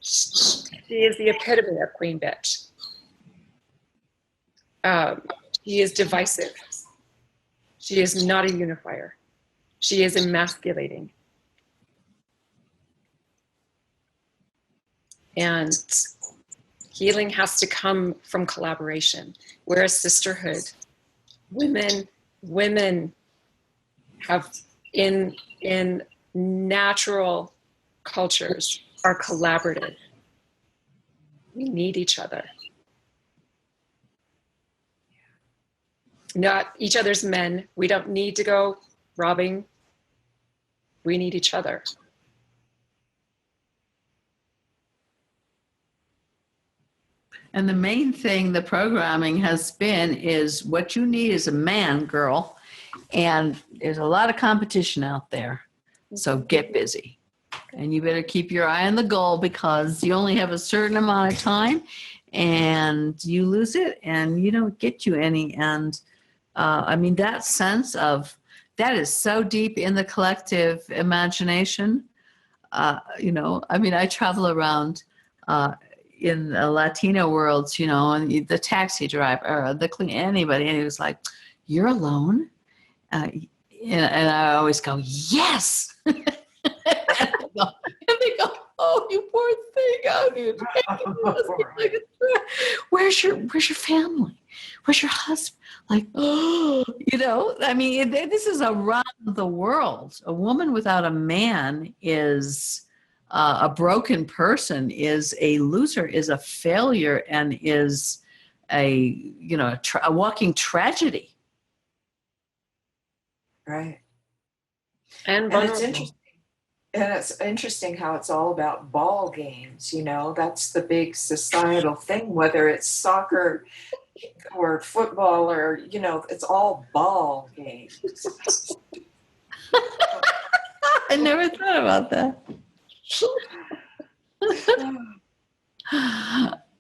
S3: She is the epitome of Queen Bitch. She is divisive. She is not a unifier. She is emasculating. And healing has to come from collaboration. We're a sisterhood. Women have in natural cultures are collaborative. We need each other. Not each other's men. We don't need to go robbing. We need each other.
S6: And the main thing the programming has been is what you need is a man, girl. And there's a lot of competition out there. So get busy. And you better keep your eye on the goal because you only have a certain amount of time and you lose it and you don't get you any. And I mean, that sense of that is so deep in the collective imagination. You know, I mean, I travel around in the Latino worlds, you know, and the taxi driver or the clean anybody, and he was like, "You're alone," and I always go, "Yes." and they go, "Oh, you poor thing, oh, dude. Where's your family? Where's your husband?" Like, oh, you know, I mean, this is around the world. A woman without a man is a broken person, is a loser, is a failure, and is a, you know, a walking tragedy.
S5: Right.
S3: And
S5: it's interesting. And it's interesting how it's all about ball games, you know, that's the big societal thing, whether it's soccer or football or, you know, it's all ball games.
S6: I never thought about that.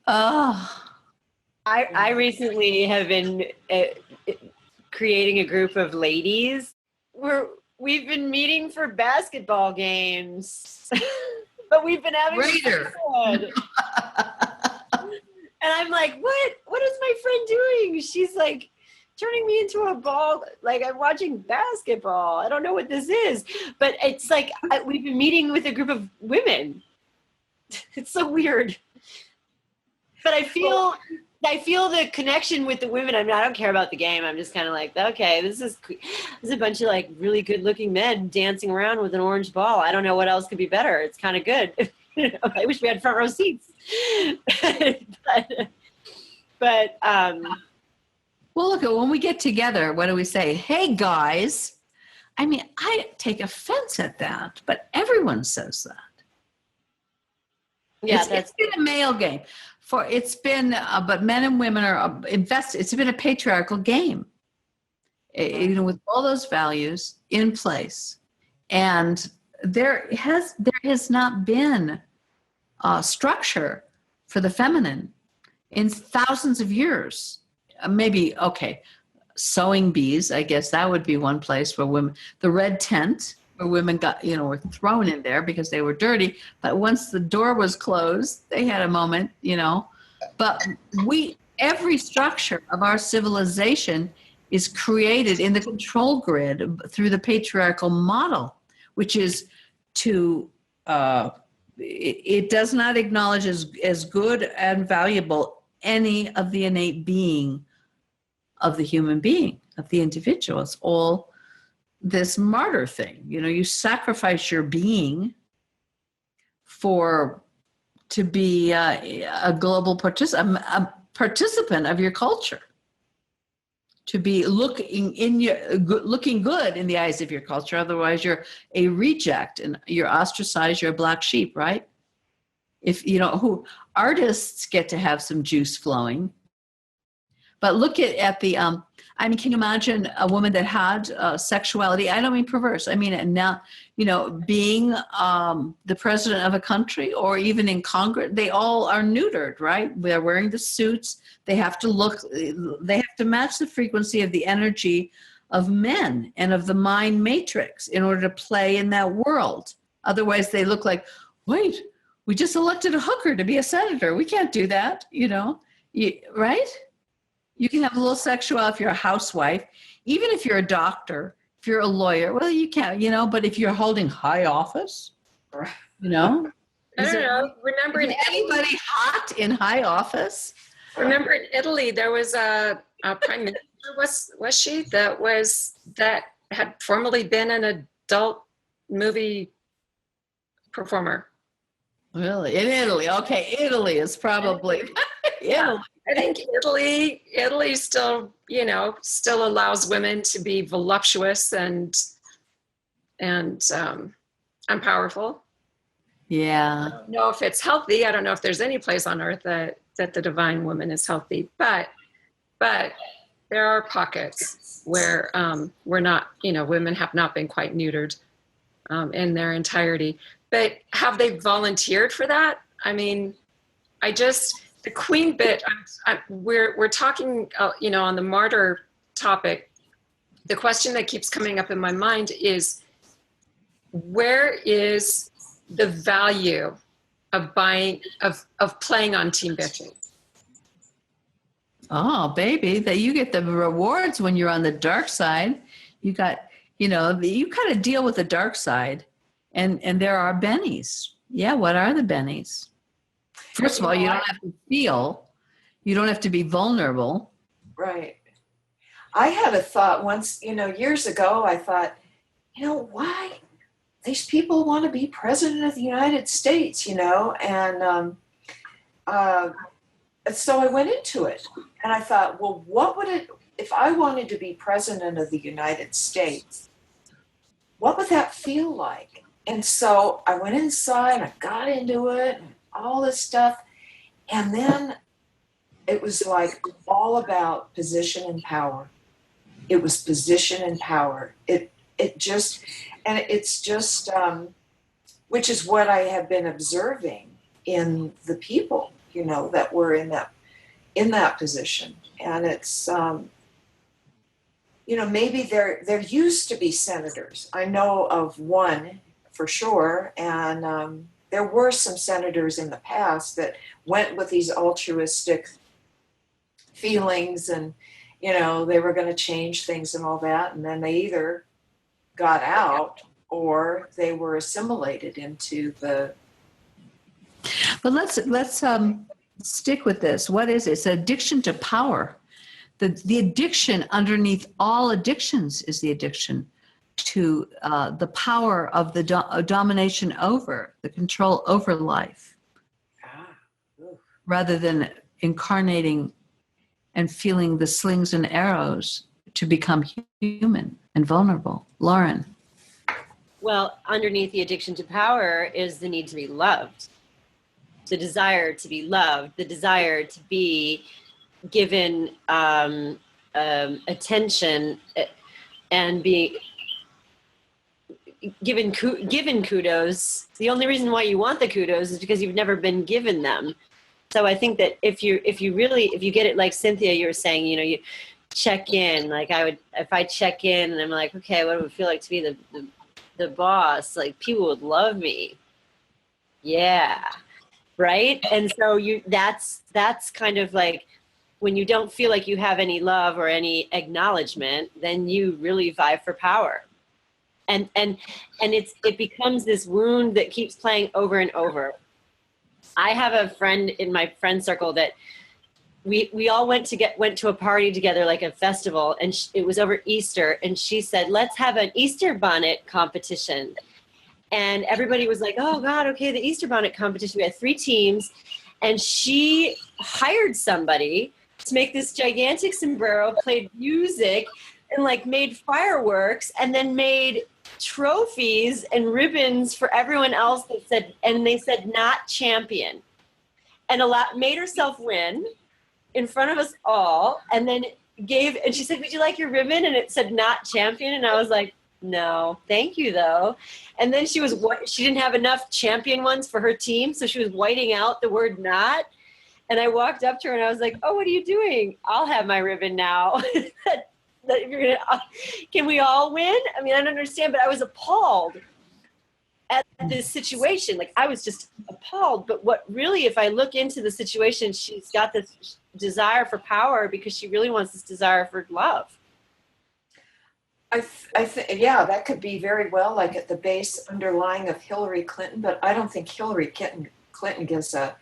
S6: Oh.
S4: I recently have been creating a group of ladies. We've been meeting for basketball games, but we've been having fun. And I'm like, what is my friend doing? She's like turning me into a ball. Like I'm watching basketball. I don't know what this is, but it's like we've been meeting with a group of women. It's so weird. But I feel the connection with the women. I mean, I don't care about the game. I'm just kind of like, okay, this is a bunch of like really good looking men dancing around with an orange ball. I don't know what else could be better. It's kind of good. I wish we had front row seats. but
S6: well, look, when we get together, what do we say? Hey, guys. I mean, I take offense at that, but everyone says that. Yeah, it's been a male game. But men and women are invested. It's been a patriarchal game, you know, with all those values in place, and there has not been structure for the feminine in thousands of years. Maybe sewing bees. I guess that would be one place where women. The red tent. Where women got, you know, were thrown in there because they were dirty. But once the door was closed, they had a moment, you know. But every structure of our civilization is created in the control grid through the patriarchal model, which is it does not acknowledge as good and valuable any of the innate being of the human being, of the individual. It's all this martyr thing, you know, you sacrifice your being to be a global participant of your culture, to be looking good in the eyes of your culture. Otherwise, you're a reject and you're ostracized. You're a black sheep, right? If you know artists get to have some juice flowing, but look at the I mean, can you imagine a woman that had sexuality? I don't mean perverse. I mean, now, you know, being the president of a country or even in Congress, they all are neutered, right? They're wearing the suits. They have to match the frequency of the energy of men and of the mind matrix in order to play in that world. Otherwise, they look like, wait, we just elected a hooker to be a senator. We can't do that, you know, right? You can have a little sexuality if you're a housewife, even if you're a doctor, if you're a lawyer, well, you can't, but if you're holding high office,
S5: Right.
S6: you know,
S3: I
S6: is
S3: don't
S6: there
S3: know. Remember
S6: is
S3: in
S6: anybody hot in high office?
S3: Remember in Italy, there was a prime minister, was she, that had formerly been an adult movie performer.
S6: Really? In Italy. Okay, Italy is probably Italy.
S3: I think Italy still, still allows women to be voluptuous and powerful.
S6: Yeah.
S3: I don't know if it's healthy. I don't know if there's any place on earth that the divine woman is healthy, but there are pockets where we're not, women have not been quite neutered in their entirety. But have they volunteered for that? I mean, the queen bit. We're talking, on the martyr topic. The question that keeps coming up in my mind is, where is the value of playing on team bitches?
S6: Oh, baby, that you get the rewards when you're on the dark side. You got, you kind of deal with the dark side, and there are bennies. Yeah, what are the bennies? First of all, you don't have to feel. You don't have to be vulnerable.
S5: Right. I had a thought once, years ago, I thought, why these people want to be president of the United States, and so I went into it and I thought, well, what would it, if I wanted to be president of the United States, what would that feel like? And so I went inside, I got into it, and all this stuff. And then it was like all about position and power. It was position and power. It's just, which is what I have been observing in the people, that were in that position. And it's, maybe there used to be senators. I know of one for sure. And there were some senators in the past that went with these altruistic feelings and, they were going to change things and all that. And then they either got out or they were assimilated into the.
S6: But let's stick with this. What is it? It's addiction to power. The addiction underneath all addictions is the addiction to the power of the domination over, the control over life, rather than incarnating and feeling the slings and arrows to become human and vulnerable. Lauren.
S4: Well, underneath the addiction to power is the need to be loved, the desire to be loved, the desire to be given attention and be given kudos. The only reason why you want the kudos is because you've never been given them. So I think that if you get it like Cynthia, you were saying, you check in. Like if I check in and I'm like, okay, what would it feel like to be the boss? Like people would love me. Yeah. Right. And so that's kind of like when you don't feel like you have any love or any acknowledgement, then you really vie for power. And it becomes this wound that keeps playing over and over. I have a friend in my friend circle that we all went to a party together, like a festival, and it was over Easter, and she said, let's have an Easter bonnet competition. And everybody was like, oh God, okay, the Easter bonnet competition. We had 3 teams, and she hired somebody to make this gigantic sombrero, played music, and like made fireworks, and then made trophies and ribbons for everyone else they said not champion, and made herself win in front of us all, and then and she said, would you like your ribbon? And it said not champion. And I was like, no, thank you though. And then she didn't have enough champion ones for her team, so she was whiting out the word not. And I walked up to her and I was like, oh, what are you doing? I'll have my ribbon now. Can we all win? I mean, I don't understand, but I was appalled at this situation. Like, I was just appalled. But what really, if I look into the situation, she's got this desire for power because she really wants this desire for love.
S5: I think, yeah, that could be very well like at the base underlying of Hillary Clinton, but I don't think Hillary Clinton gives a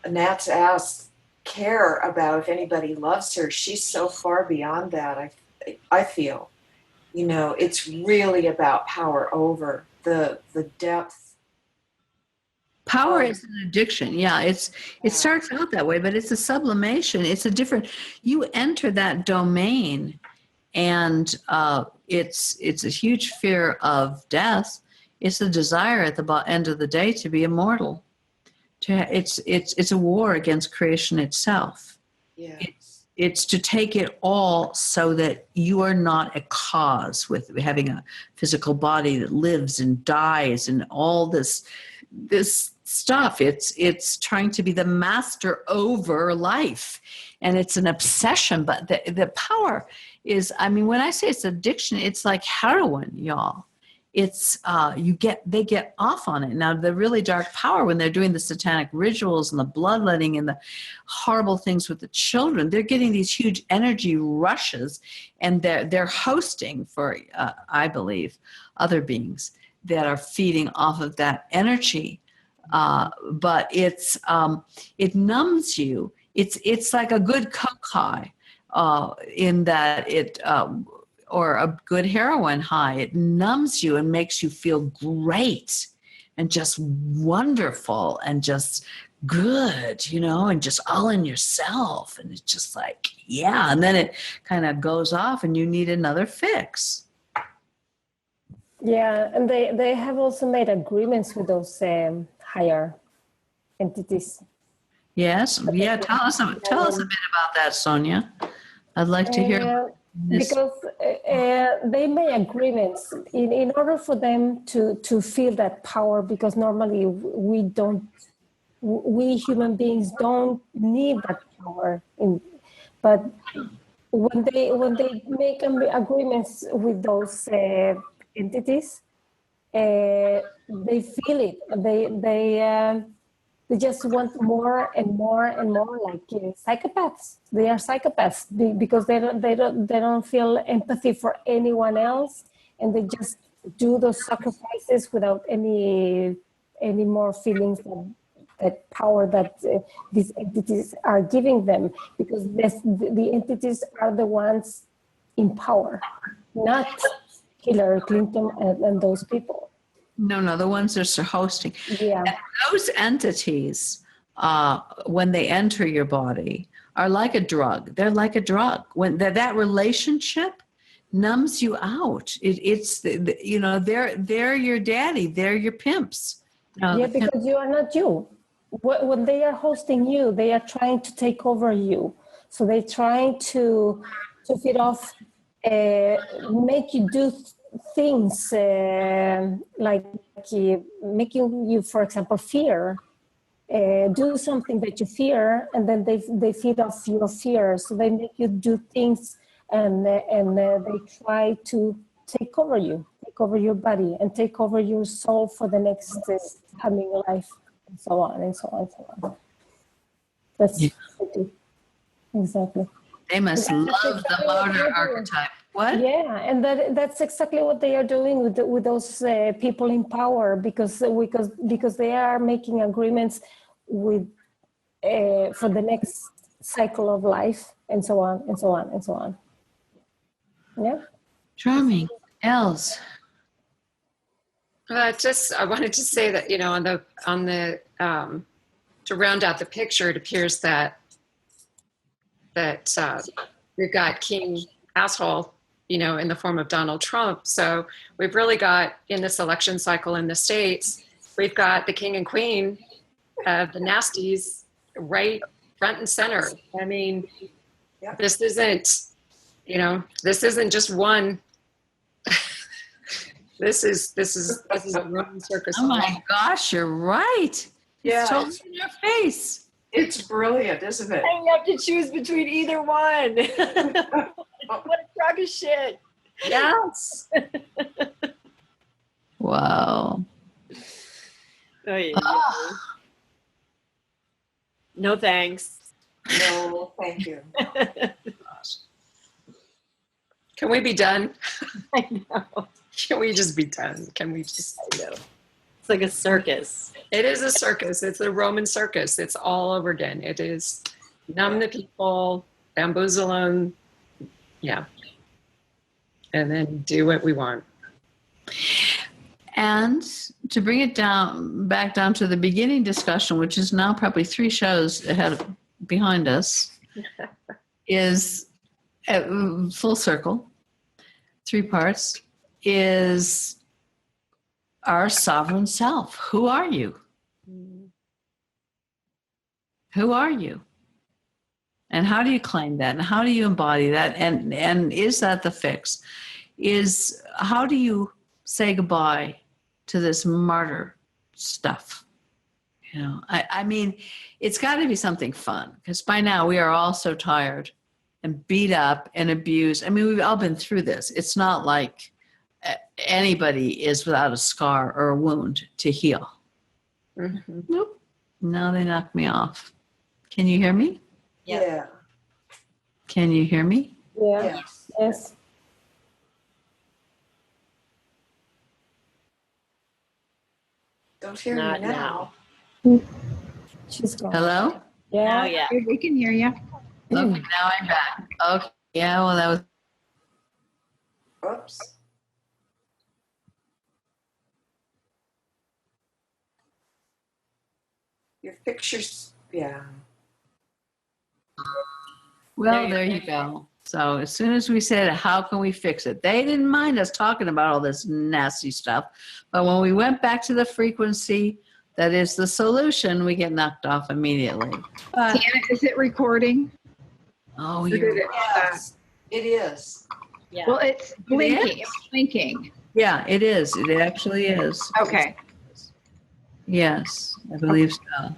S5: gnat's ass care about if anybody loves her. She's so far beyond that. I feel, you know, it's really about power over the depth.
S6: Power is an addiction. Yeah, it starts out that way, but it's a sublimation. It's a different. You enter that domain, and it's a huge fear of death. It's a desire at the end of the day to be immortal. It's a war against creation itself.
S5: Yeah.
S6: It's to take it all so that you are not a cause with having a physical body that lives and dies and all this stuff. It's trying to be the master over life, and it's an obsession. But the power is, I mean, when I say it's addiction, it's like heroin, y'all. It's they get off on it. Now, the really dark power, when they're doing the satanic rituals and the bloodletting and the horrible things with the children, they're getting these huge energy rushes, and they're hosting for, I believe, other beings that are feeding off of that energy. But it numbs you. It's like a good coke high, in that it. Or a good heroin high. It numbs you and makes you feel great and just wonderful and just good, you know, and just all in yourself. And it's just like, yeah. And then it kind of goes off and you need another fix.
S8: Yeah, and they have also made agreements with those higher entities.
S6: Yes. Yeah. Tell us a bit about that, Sonia. I'd like to hear.
S8: Because they make agreements in order for them to feel that power, because normally we human beings don't need that power. But when they make agreements with those entities, they feel it. They just want more and more and more, like psychopaths. They are psychopaths because they don't feel empathy for anyone else, and they just do those sacrifices without any more feelings that power that these entities are giving them, because the entities are the ones in power, not Hillary Clinton and those people.
S6: No, the ones that are hosting.
S8: Yeah.
S6: And those entities, when they enter your body, are like a drug. They're like a drug. When that relationship numbs you out. It's you know, they're your daddy. They're your pimps.
S8: Yeah, because you are not you. When they are hosting you, they are trying to take over you. So they're trying to feed off, make you do things like making you, for example, fear. Do something that you fear, and then they feed off your fear. So they make you do things, and they try to take over you, take over your body, and take over your soul for the next coming life, and so on and so on and so on. That's exactly.
S6: They must love the martyr archetype. What?
S8: Yeah, and that's exactly what they are doing with those people in power, because they are making agreements with for the next cycle of life, and so on and so on and so on. Yeah.
S6: Charming. Els.
S3: I wanted to say that, you know, on the to round out the picture, it appears that we've got King Asshole, you know, in the form of Donald Trump. So we've really got, in this election cycle in the States, we've got the king and queen of the nasties right front and center. I mean, this isn't just one. This is a Roman circus.
S6: Oh my gosh, you're right.
S5: Yeah,
S6: it's totally in your face.
S5: It's brilliant, isn't it?
S4: And you have to choose between either one. What a crock of shit.
S3: Yes.
S6: Wow.
S4: Oh, yeah. No thanks.
S5: No, thank you.
S3: Can we be done?
S4: I know.
S3: Can we just be done? Can we just,
S4: It's like a circus.
S3: it is a circus. It's a Roman circus. It's all over again. It is numb the people, bamboozle them, yeah. And then do what we want.
S6: And to bring it back down to the beginning discussion, which is now probably 3 shows behind us, is full circle, 3 parts, is our sovereign self. Who are you? Who are you? And how do you claim that? And how do you embody that? And is that the fix? How do you say goodbye to this martyr stuff? I mean, it's got to be something fun, because by now we are all so tired and beat up and abused. I mean, we've all been through this. It's not like anybody is without a scar or a wound to heal.
S3: Mm-hmm.
S6: Nope. Now they knocked me off. Can you hear me?
S5: Yeah.
S6: Can you hear me?
S8: Yeah. Yes.
S5: Don't hear
S4: Not
S5: me now.
S8: She's gone.
S6: Hello?
S8: Yeah.
S4: Oh, yeah.
S7: We can hear you.
S6: Okay, now I'm back. Okay. Yeah, well, that was.
S5: Oops. Your pictures, yeah.
S6: Well, there you go. So as soon as we said, how can we fix it? They didn't mind us talking about all this nasty stuff. But when we went back to the frequency that is the solution, we get knocked off immediately. But,
S7: Tana, is it recording?
S6: oh,
S7: Or did
S6: you're
S7: it stop?
S5: It is.
S4: Yeah.
S7: Well, it's blinking. It's blinking.
S6: yeah, it is. It actually is.
S7: Okay.
S6: Yes, I believe so.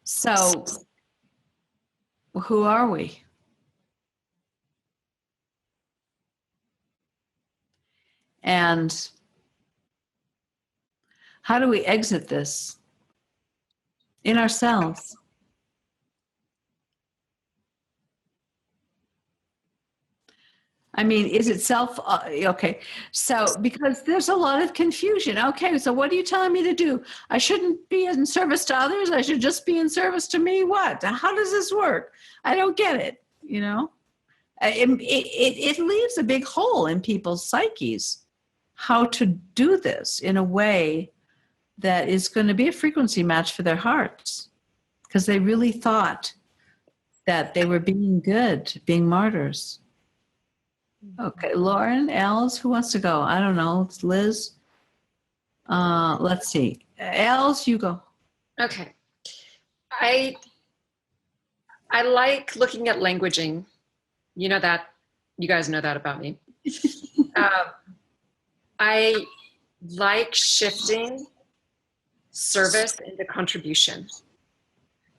S6: So, who are we? And how do we exit this? In ourselves. I mean, is it okay. So, because there's a lot of confusion. Okay, so what are you telling me to do? I shouldn't be in service to others. I should just be in service to me. What? How does this work? I don't get it, It leaves a big hole in people's psyches, how to do this in a way that is going to be a frequency match for their hearts, because they really thought that they were being good, being martyrs. Okay, Lauren, Els, who wants to go? I don't know. It's Liz. Let's see. Els, you go.
S3: Okay. I like looking at languaging. You know that. You guys know that about me. I like shifting service into contribution.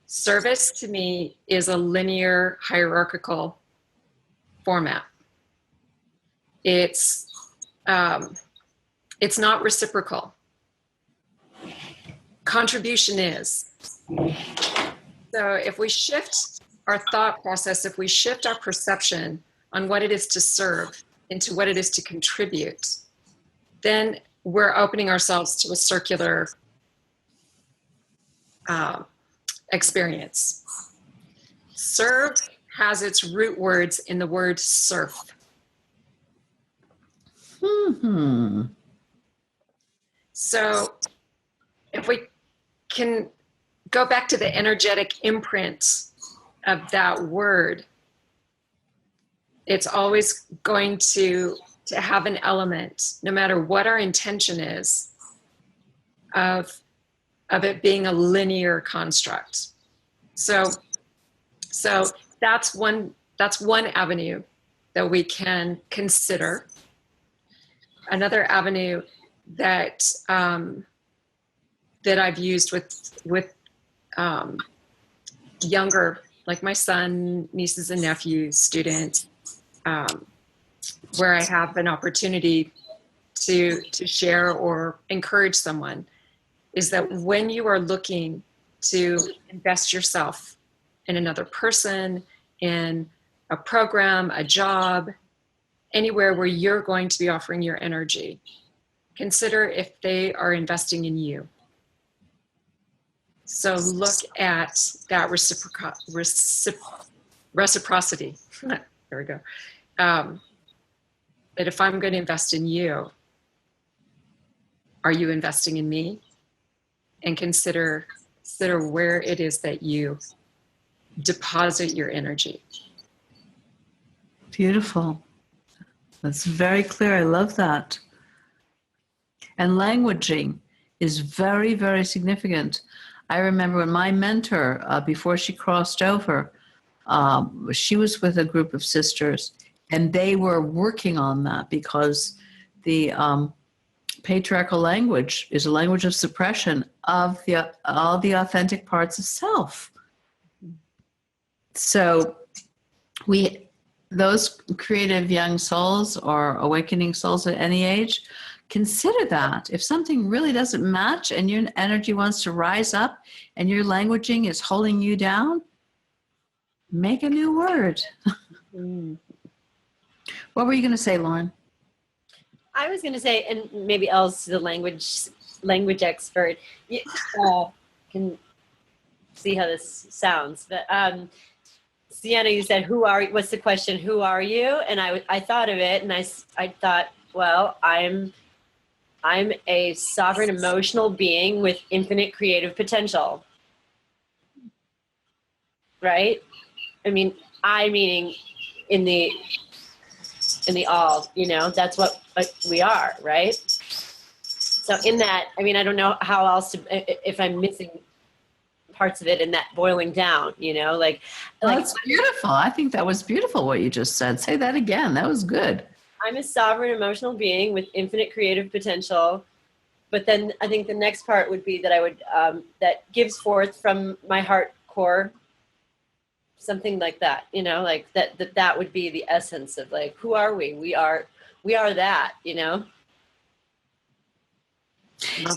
S3: Service to me is a linear hierarchical format. It's not reciprocal. Contribution is. So if we shift our thought process, if we shift our perception on what it is to serve into what it is to contribute, then we're opening ourselves to a circular experience. Serve has its root words in the word serf. So if we can go back to the energetic imprint of that word, it's always going to have an element, no matter what our intention is, of it being a linear construct. So that's one avenue that we can consider. Another avenue that I've used with younger, like my son, nieces and nephews, students, where I have an opportunity to share or encourage someone, is that when you are looking to invest yourself in another person, in a program, a job, anywhere where you're going to be offering your energy. Consider if they are investing in you. So look at that reciprocity. There we go. That if I'm going to invest in you, are you investing in me? And consider where it is that you deposit your energy.
S6: Beautiful. That's very clear. I love that. And languaging is very, very significant. I remember when my mentor, before she crossed over, she was with a group of sisters, and they were working on that because the patriarchal language is a language of suppression of all the authentic parts of self. So those creative young souls or awakening souls at any age, consider that. If something really doesn't match and your energy wants to rise up and your languaging is holding you down, make a new word. What were you going to say, Lauren?
S4: I was going to say, and maybe else the language expert can see how this sounds. But Sienna, you said, what's the question? Who are you? And I thought of it, and I thought, well, I'm a sovereign emotional being with infinite creative potential. Right? I mean, meaning in the all, that's what we are, right? So in that, I mean, I don't know how else if I'm missing parts of it in that boiling down, like.
S6: That's beautiful. I think that was beautiful what you just said. Say that again. That was good.
S4: I'm a sovereign emotional being with infinite creative potential. But then I think the next part would be that I would, that gives forth from my heart core, something like that, like that would be the essence of like, who are we? We are that,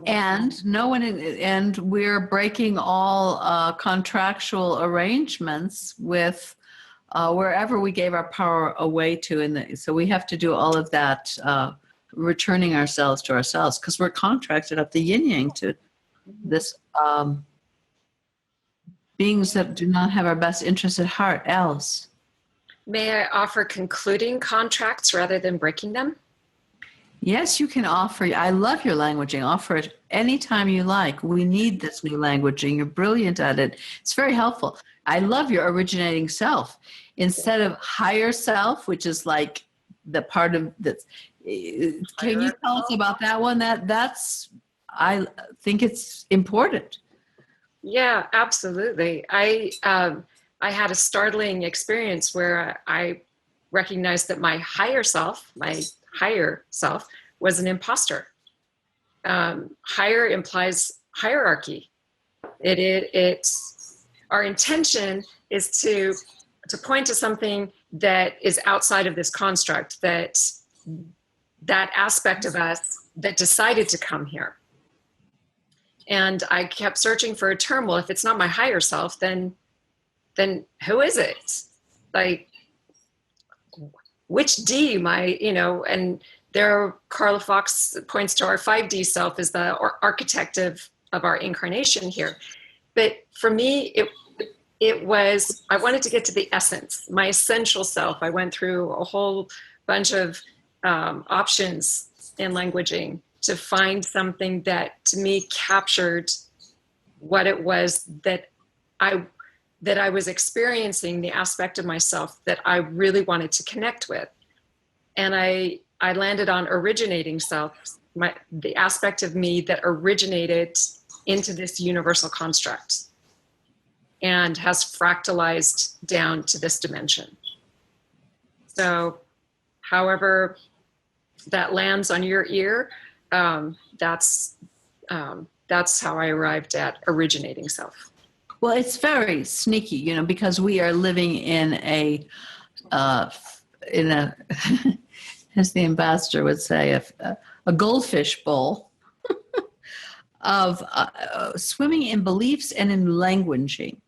S6: And and we're breaking all contractual arrangements with wherever we gave our power away to. So we have to do all of that, returning ourselves to ourselves, because we're contracted up the yin yang to this beings that do not have our best interests at heart. Else,
S3: may I offer concluding contracts rather than breaking them?
S6: Yes, you can offer. I love your languaging. Offer it anytime you like. We need this new languaging. You're brilliant at it. It's very helpful. I love your originating self. Instead of higher self, which is like the part of that. Can you tell us about that one? That's, I think it's important.
S3: Yeah, absolutely. I had a startling experience where I recognized that my higher self was an imposter. Higher implies hierarchy. It's our intention is to point to something that is outside of this construct, that aspect of us that decided to come here. And I kept searching for a term. Well, if it's not my higher self, then who is it? Like, which D and there Carla Fox points to our 5D self as the architect of our incarnation here. But for me, it was, I wanted to get to the essence, my essential self. I went through a whole bunch of options in languaging to find something that to me captured what it was that I was experiencing, the aspect of myself that I really wanted to connect with. And I landed on originating self, the aspect of me that originated into this universal construct and has fractalized down to this dimension. So however that lands on your ear, that's how I arrived at originating self.
S6: Well, it's very sneaky, because we are living in a as the ambassador would say, a goldfish bowl of swimming in beliefs and in languaging.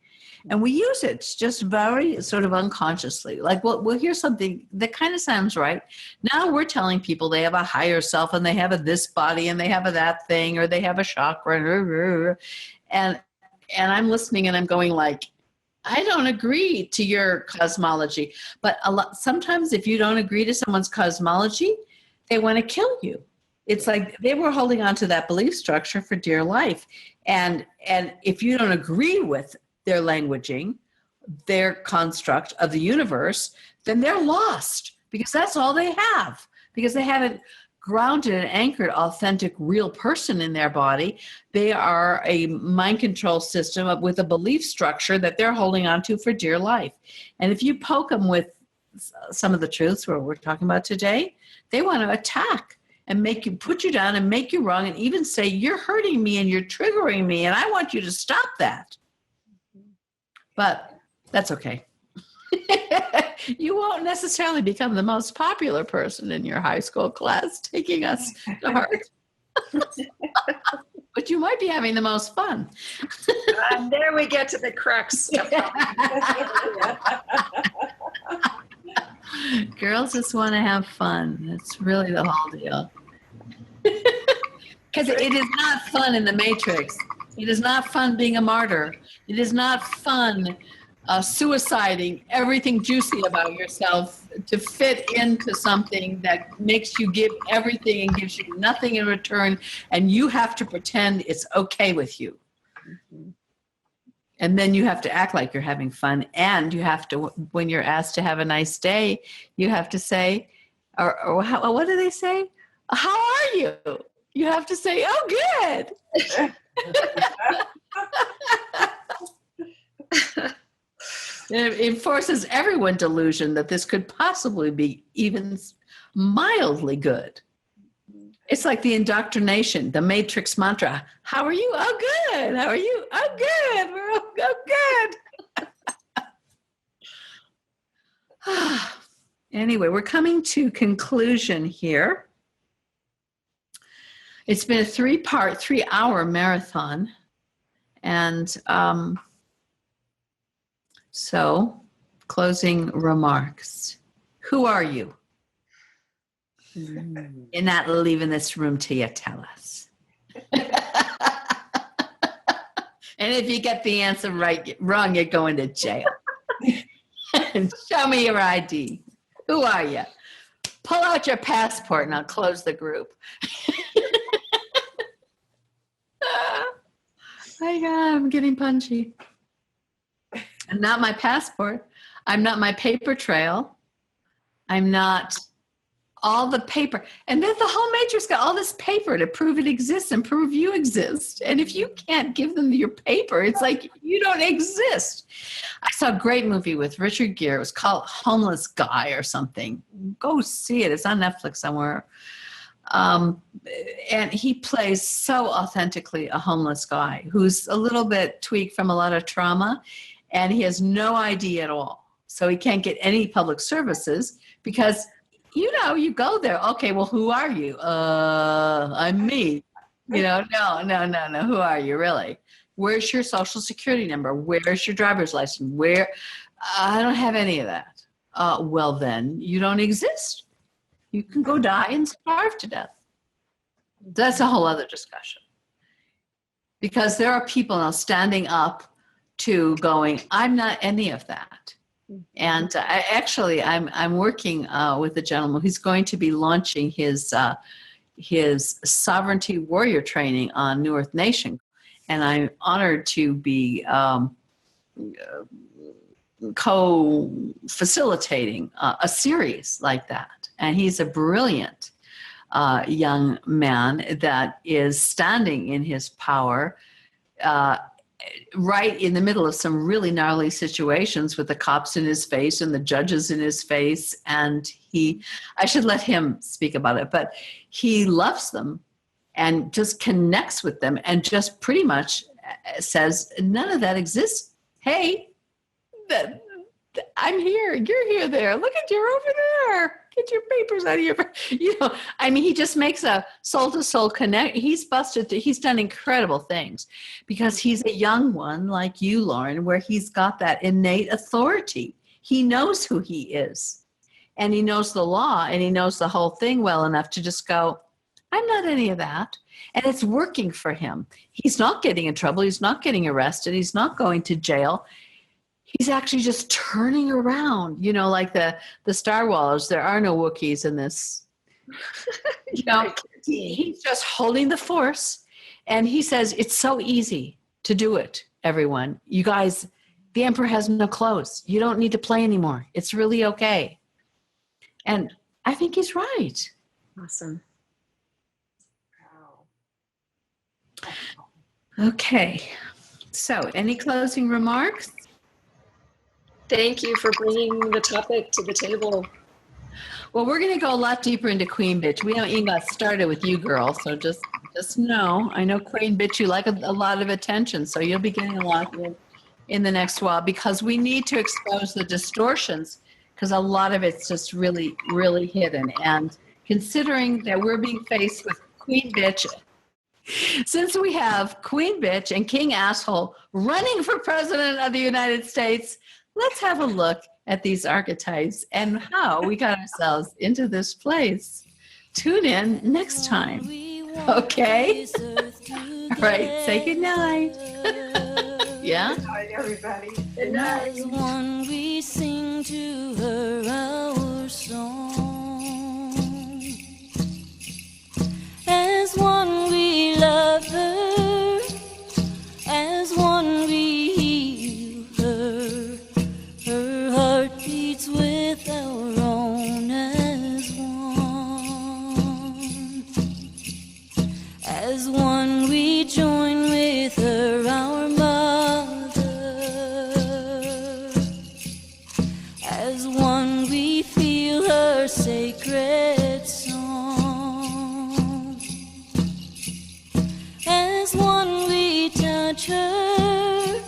S6: And we use it just very sort of unconsciously. Like we'll hear something that kind of sounds right. Now we're telling people they have a higher self and they have a this body and they have a that thing or they have a chakra. And I'm listening and I'm going like, I don't agree to your cosmology. But sometimes if you don't agree to someone's cosmology, they want to kill you. It's like they were holding on to that belief structure for dear life. And if you don't agree with their languaging, their construct of the universe, then they're lost because that's all they have. Because they haven't grounded and anchored authentic real person in their body. They are a mind control system with a belief structure that they're holding on to for dear life. And if you poke them with some of the truths where we're talking about today, they want to attack and make you, put you down and make you wrong and even say, you're hurting me and you're triggering me and I want you to stop that. But that's okay. You won't necessarily become the most popular person in your high school class taking us to heart. But you might be having the most fun.
S3: And there we get to the crux.
S6: Girls just want to have fun. That's really the whole deal. Because it is not fun in the Matrix. It is not fun being a martyr. It is not fun suiciding everything juicy about yourself to fit into something that makes you give everything and gives you nothing in return, and you have to pretend it's okay with you. Mm-hmm. And then you have to act like you're having fun, and you have to, when you're asked to have a nice day, you have to say, or how, what do they say? How are you? You have to say, oh, good. It forces everyone delusion that this could possibly be even mildly good. It's like the indoctrination, the Matrix mantra. How are you? Oh, good. How are you? Oh, good. We're all good. Anyway, we're coming to conclusion here. It's been a 3-hour marathon. And so, closing remarks. Who are you? You're not leaving this room till you tell us. And if you get the answer wrong, you're going to jail. Show me your ID. Who are you? Pull out your passport and I'll close the group. My God, I'm getting punchy. I'm not my passport. I'm not my paper trail. I'm not all the paper. And then the whole Matrix got all this paper to prove it exists and prove you exist. And if you can't give them your paper, it's like you don't exist. I saw a great movie with Richard Gere. It was called Homeless Guy or something. Go see it. It's on Netflix somewhere. And he plays so authentically a homeless guy who's a little bit tweaked from a lot of trauma, and he has no ID at all. So he can't get any public services because, you know, you go there. Okay, well, who are you? I'm me. You know, no. Who are you really? Where's your social security number? Where's your driver's license? Where? I don't have any of that. Well, then you don't exist. You can go die and starve to death. That's a whole other discussion. Because there are people now standing up to going, I'm not any of that. And I'm working with a gentleman who's going to be launching his sovereignty warrior training on New Earth Nation. And I'm honored to be co-facilitating a series like that. And he's a brilliant young man that is standing in his power right in the middle of some really gnarly situations with the cops in his face and the judges in his face. And I should let him speak about it, but he loves them and just connects with them and just pretty much says, none of that exists. Hey, I'm here. You're here there. Look at you're over there. get your papers out of your, I mean, he just makes a soul to soul connect. He's done incredible things because he's a young one like you, Lauren, where he's got that innate authority. He knows who he is, and he knows the law, and he knows the whole thing well enough to just go, I'm not any of that. And it's working for him. He's not getting in trouble. He's not getting arrested. He's not going to jail. He's actually just turning around, like the Star Wars. There are no Wookiees in this. He's just holding the force. And he says, it's so easy to do it, everyone. You guys, the Emperor has no clothes. You don't need to play anymore. It's really okay. And I think he's right.
S3: Awesome.
S6: Okay. So any closing remarks?
S3: Thank you for bringing the topic to the table.
S6: Well, we're going to go a lot deeper into Queen Bitch. We haven't even got started with you, girl. So just know, I know Queen Bitch, you like a lot of attention. So you'll be getting a lot in the next while because we need to expose the distortions because a lot of it's just really, really hidden. And considering that we're being faced with Queen Bitch, since we have Queen Bitch and King Asshole running for President of the United States, let's have a look at these archetypes and how we got ourselves into this place. Tune in next time. Okay? All right, say good night. Yeah?
S5: Good night, everybody.
S6: Good night.
S1: As one we sing to her our song. As one we love her. As one we heal her. Her heart beats with our own as one. As one we join with her our mother. As one we feel her sacred song. As one we touch her.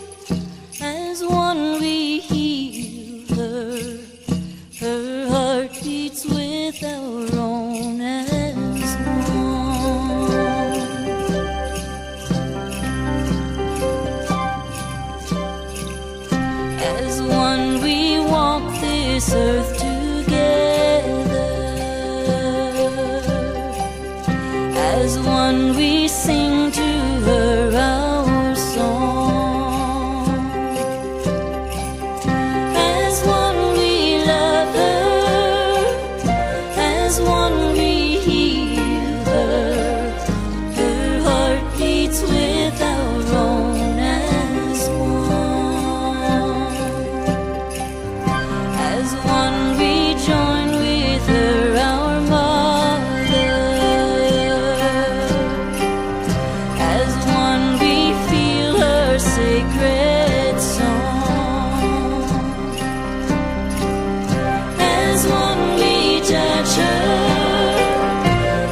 S1: As one we heal her. Her heart beats with our own as one. As one we walk this earth together. As one we sing to her our song. As one we love her. As one we heal her. Her heart beats with our own as one. As one we join with her our mother. As one we feel her sacred song. As one we touch her.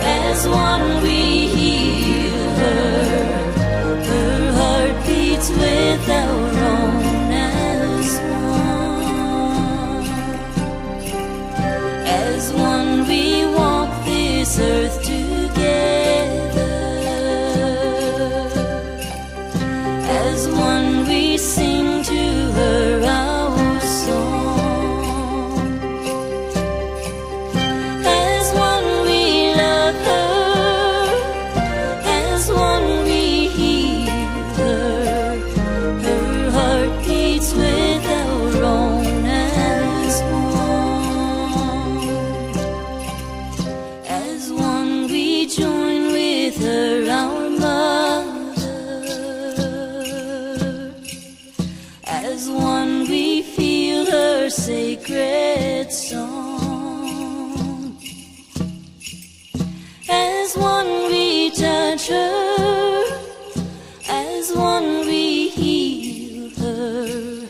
S1: As one we heal her. Her heart beats with our own as one. As one we walk this earth together. As one we sing to her our song. As one we love her. As one we heal her. Her heart beats with our own as one. As one we join with her our mother. As one we feel her sacred song. As one we touch her. As one we heal her.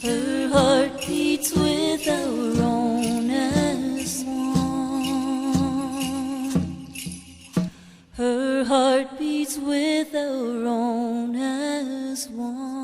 S1: Her heart beats with our own as one. Her heart beats with our own as one.